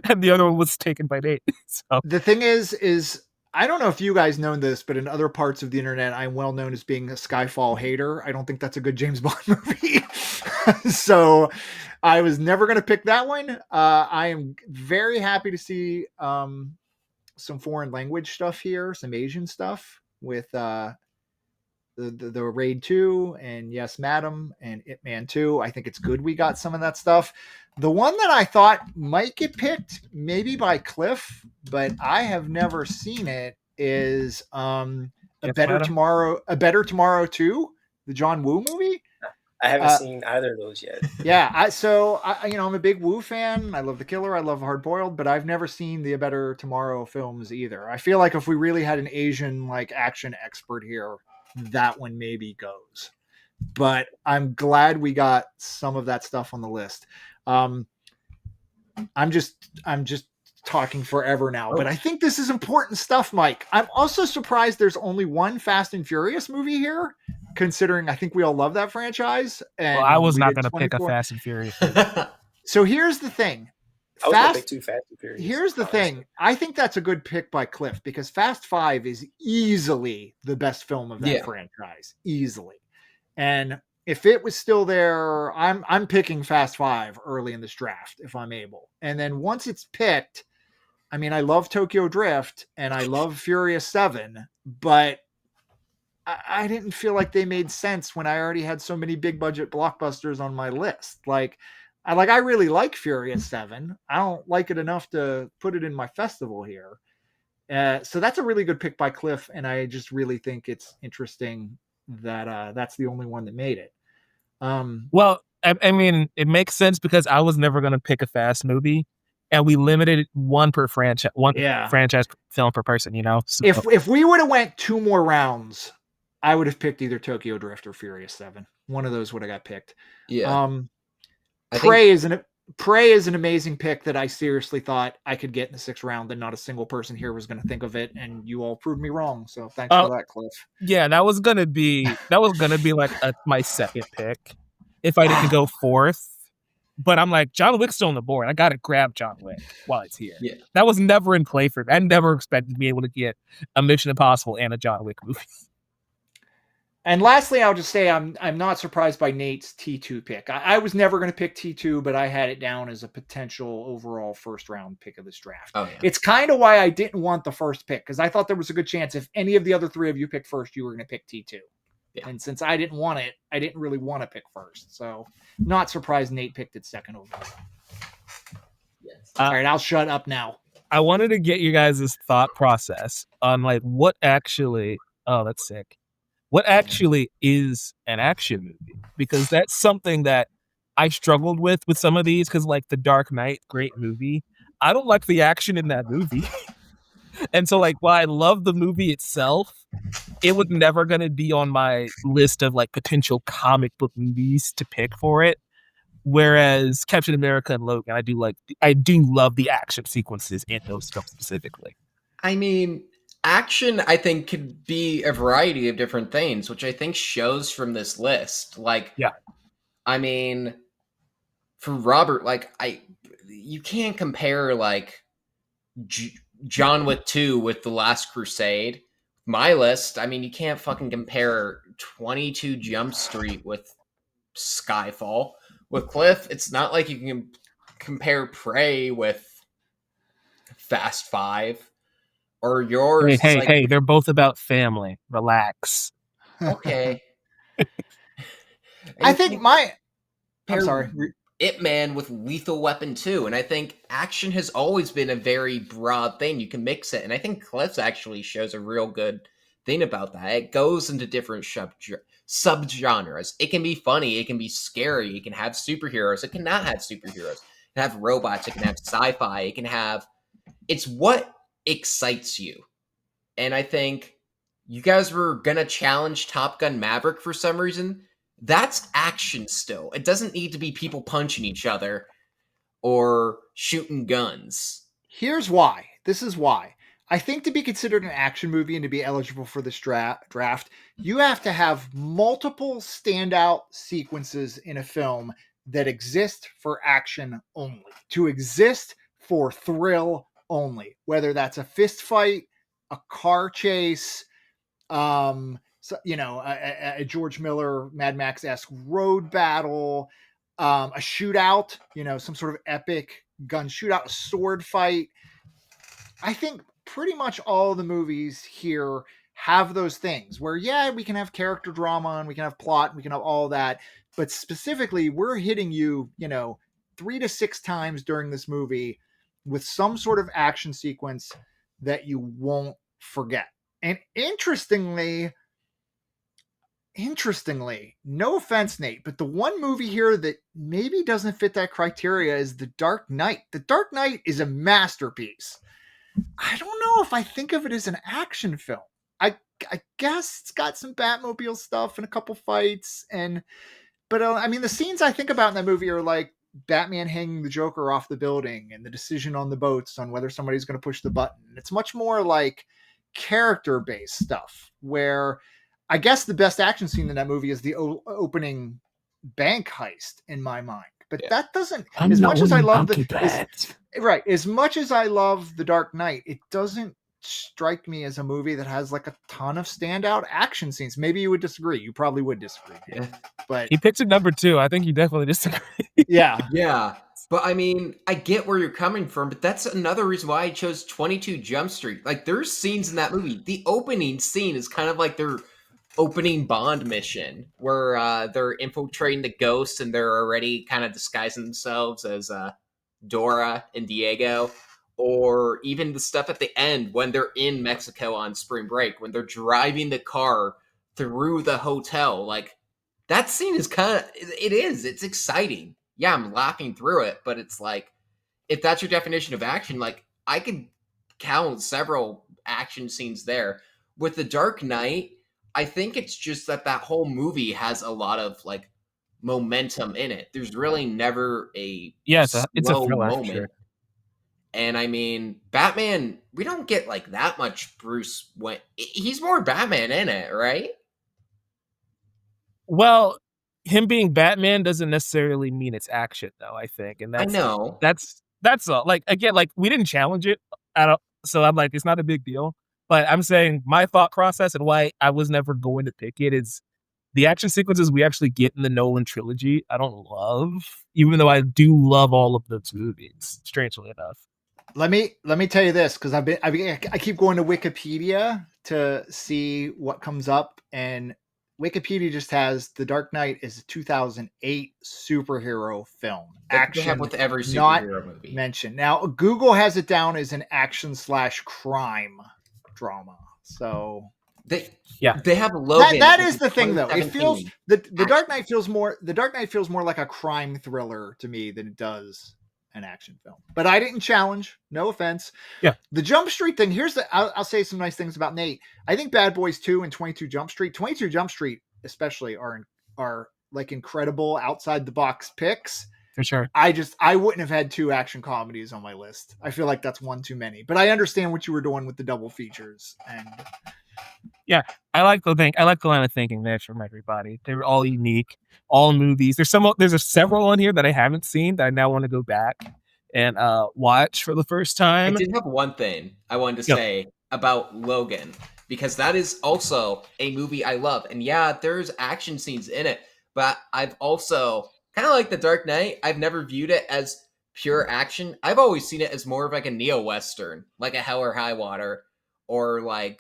and the other one was taken by Nate. So the thing is I don't know if you guys know this, but in other parts of the internet, I'm well known as being a Skyfall hater. I don't think that's a good James Bond movie. So I was never going to pick that one. I am very happy to see some foreign language stuff here, some Asian stuff with the Raid 2 and Yes Madam and Ip Man 2. I think it's good we got some of that stuff. The one that I thought might get picked maybe by Cliff, but I have never seen it, is A Better Tomorrow 2, the John Woo movie. I haven't seen either of those yet. Yeah, I'm a big Woo fan. I love The Killer. I love Hard Boiled, but I've never seen the A Better Tomorrow films either. I feel like if we really had an Asian like action expert here, that one maybe goes. But I'm glad we got some of that stuff on the list. I'm just talking forever now, but I think this is important stuff, Mike. I'm also surprised there's only one Fast and Furious movie here, considering I think we all love that franchise. And I was not going to pick a Fast and Furious movie. So here's the thing. I was going to pick 2 Fast and Furious. Here's the thing. I think that's a good pick by Cliff, because Fast 5 is easily the best film of that franchise. Easily. And if it was still there, I'm picking Fast 5 early in this draft if I'm able. And then once it's picked, I mean, I love Tokyo Drift and I love Furious 7, but I didn't feel like they made sense when I already had so many big budget blockbusters on my list. I really like Furious 7. I don't like it enough to put it in my festival here. So that's a really good pick by Cliff, and I just really think it's interesting that that's the only one that made it. Well, I mean, it makes sense because I was never going to pick a Fast movie, and we limited one franchise film per person. So. If we would have went 2 more rounds, I would have picked either Tokyo Drift or Furious 7. One of those would have got picked. Yeah. Prey is an amazing pick that I seriously thought I could get in the 6th round, and not a single person here was going to think of it, and you all proved me wrong. So thanks for that, Cliff. Yeah, that was gonna be like my second pick if I didn't go 4th. But I'm like, John Wick's still on the board. I gotta grab John Wick while it's here. Yeah. That was never in play for me. I never expected to be able to get a Mission Impossible and a John Wick movie. And lastly, I'll just say I'm not surprised by Nate's T2 pick. I was never going to pick T2, but I had it down as a potential overall first round pick of this draft. Oh, yeah. It's kind of why I didn't want the first pick, because I thought there was a good chance if any of the other three of you picked first, you were going to pick T2. Yeah. And since I didn't want it, I didn't really want to pick first. So not surprised Nate picked it second overall. Yes. All right, I'll shut up now. I wanted to get you guys' thought process on like what actually, oh, that's sick. What actually is an action movie? Because that's something that I struggled with some of these, because like The Dark Knight, great movie. I don't like the action in that movie. And so like while I love the movie itself, it was never going to be on my list of like potential comic book movies to pick for it. Whereas Captain America and Logan, I do love the action sequences in those films specifically. I mean, action, I think, could be a variety of different things, which I think shows from this list. Like, yeah, I mean, for Robert, like, you can't compare like John Wick 2 with The Last Crusade. My list, I mean, you can't fucking compare 22 Jump Street with Skyfall. With Cliff, it's not like you can compare Prey with Fast 5. Or yours. Hey, they're both about family. Relax. Okay. I think I'm sorry. Ip Man with Lethal Weapon 2, and I think action has always been a very broad thing. You can mix it, and I think Cliff's actually shows a real good thing about that. It goes into different subgenres. It can be funny, it can be scary, it can have superheroes, it cannot have superheroes. It can have robots, it can have sci-fi, it can have... It's what excites you. And I think you guys were gonna challenge Top Gun Maverick for some reason. That's action still. It doesn't need to be people punching each other or shooting guns. Here's why. This is why. I think to be considered an action movie and to be eligible for this draft, you have to have multiple standout sequences in a film that exist for action only, to exist for thrill only, whether that's a fist fight, a car chase, a George Miller Mad Max-esque road battle, a shootout, some sort of epic gun shootout, a sword fight. I think pretty much all the movies here have those things where, yeah, we can have character drama and we can have plot and we can have all that, but specifically we're hitting you, 3 to 6 times during this movie with some sort of action sequence that you won't forget. And interestingly, no offense, Nate, but the one movie here that maybe doesn't fit that criteria is The Dark Knight. The Dark Knight is a masterpiece. I don't know if I think of it as an action film. I guess it's got some Batmobile stuff and a couple fights, but the scenes I think about in that movie are like Batman hanging the Joker off the building and the decision on the boats on whether somebody's going to push the button. It's much more like character-based stuff, where I guess the best action scene in that movie is the opening bank heist in my mind. But that doesn't, as much as I love as much as I love The Dark Knight, it doesn't strike me as a movie that has like a ton of standout action scenes. Maybe you would disagree. You probably would disagree. Yeah. But he picked a number 2. I think you definitely disagree. Yeah. Yeah. But I mean, I get where you're coming from, but that's another reason why I chose 22 Jump Street. Like, there's scenes in that movie. The opening scene is kind of like their opening Bond mission, where they're infiltrating the ghosts and they're already kind of disguising themselves as Dora and Diego. Or even the stuff at the end when they're in Mexico on spring break, when they're driving the car through the hotel. Like, that scene is it's exciting. Yeah, I'm laughing through it, but it's like, if that's your definition of action, like, I could count several action scenes there. With The Dark Knight, I think it's just that whole movie has a lot of, like, momentum in it. There's really never a it's a thriller, moment. sure. And I mean, Batman, we don't get like that much Bruce Wayne. He's more Batman in it, right? Well, him being Batman doesn't necessarily mean it's action, though. I think, and I know. that's all. Like again, like we didn't challenge it. I don't. So I'm like, it's not a big deal. But I'm saying my thought process and why I was never going to pick it is the action sequences we actually get in the Nolan trilogy. I don't love, even though I do love all of those movies. Strangely enough. Let me tell you this, because I keep going to Wikipedia to see what comes up, and Wikipedia just has The Dark Knight is a 2008 superhero film. That's what they have with every not superhero movie. mentioned. Now Google has it down as an action/crime drama. So They have Logan. That is the thing, though. It 2017. feels the Dark Knight feels more like a crime thriller to me than it does an action film. But I didn't challenge. No offense. Yeah. The Jump Street thing. I'll say some nice things about Nate. I think Bad Boys 2 and 22 Jump Street, especially are like incredible outside the box picks. For sure. I wouldn't have had 2 action comedies on my list. I feel like that's one too many. But I understand what you were doing with the double features. And yeah, I like the line of thinking there from everybody. They were all unique, all movies. There's several on here that I haven't seen that I now want to go back and watch for the first time. I did have one thing I wanted to say about Logan, because that is also a movie I love. And yeah, there's action scenes in it, but I've also kind of like The Dark Knight. I've never viewed it as pure action. I've always seen it as more of like a neo-Western, like a Hell or High Water, or like...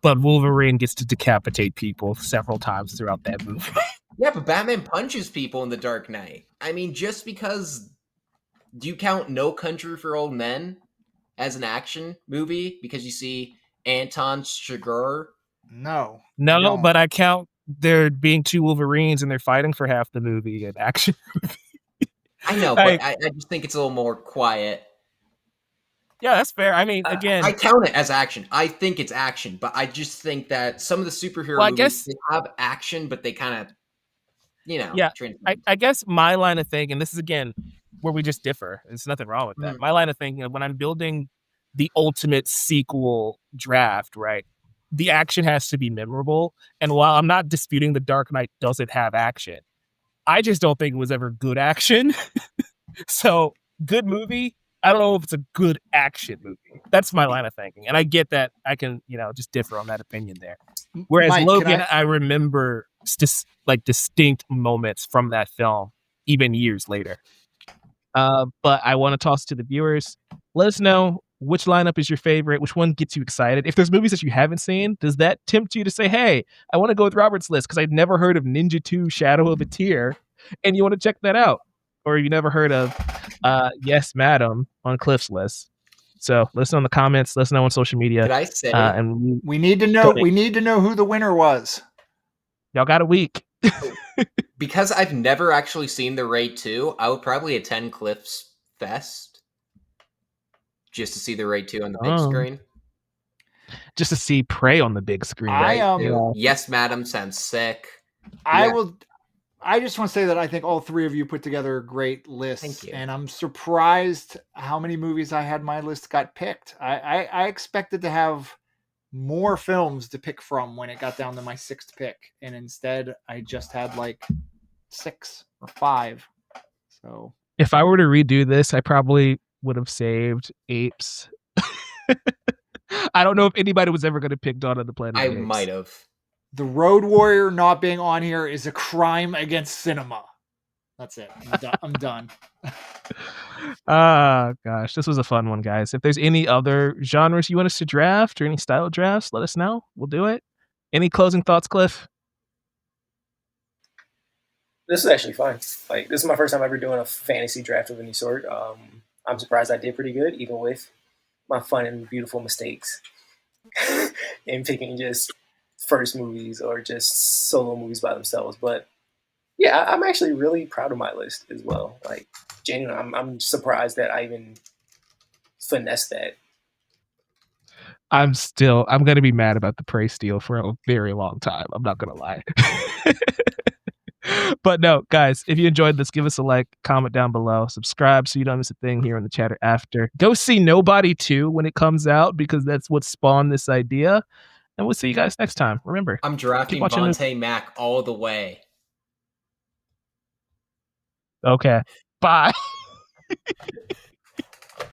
But Wolverine gets to decapitate people several times throughout that movie. Yeah, but Batman punches people in The Dark Knight. I mean, just because... Do you count No Country for Old Men as an action movie? Because you see Anton Chigurh? No, but I count there being 2 Wolverines and they're fighting for half the movie in action. I know, but I just think it's a little more quiet. Yeah, that's fair. I mean, again... I count it as action. I think it's action, but I just think that some of the superhero movies, they have action, but they kind of, Yeah, I guess my line of thinking, and this is, again, where we just differ. There's nothing wrong with that. Mm-hmm. My line of thinking, when I'm building the ultimate sequel draft, right, the action has to be memorable. And while I'm not disputing The Dark Knight doesn't have action, I just don't think it was ever good action. So, good movie. I don't know if it's a good action movie. That's my line of thinking. And I get that I can, just differ on that opinion there. Whereas Mike, Logan, I remember distinct moments from that film, even years later. But I want to toss to the viewers. Let us know which lineup is your favorite, which one gets you excited. If there's movies that you haven't seen, does that tempt you to say, hey, I want to go with Robert's list because I'd never heard of Ninja 2 Shadow of a Tear, and you want to check that out? Or you never heard of Yes, Madam on Cliff's list. So listen in the comments. Let us know on social media. Did I say? And we need to know. We need to know who the winner was. Y'all got a week. Because I've never actually seen The Raid 2, I would probably attend Cliff's Fest just to see The Raid 2 on the big screen. Just to see Prey on the big screen. Right? Yes, Madam sounds sick. I just want to say that I think all 3 of you put together great lists. Thank you. And I'm surprised how many movies I had my list got picked. I expected to have more films to pick from when it got down to my 6th pick. And instead, I just had 6 or 5. So if I were to redo this, I probably would have saved Apes. I don't know if anybody was ever going to pick Dawn of the Planet of the Apes. I might have. The Road Warrior not being on here is a crime against cinema. That's it. I'm done. Gosh, this was a fun one, guys. If there's any other genres you want us to draft or any style drafts, let us know. We'll do it. Any closing thoughts, Cliff? This is actually fun. This is my first time ever doing a fantasy draft of any sort. I'm surprised I did pretty good, even with my fun and beautiful mistakes in picking just first movies or just solo movies by themselves. But yeah, I'm actually really proud of my list as well. Genuinely, I'm surprised that I even finessed that. I'm going to be mad about the Prey steal for a very long time. I'm not going to lie. But no, guys, if you enjoyed this, give us a like, comment down below, subscribe so you don't miss a thing here in the chatter after. Go see Nobody 2 when it comes out because that's what spawned this idea. And we'll see you guys next time. Remember, I'm drafting Vontae Mack all the way. Okay. Bye.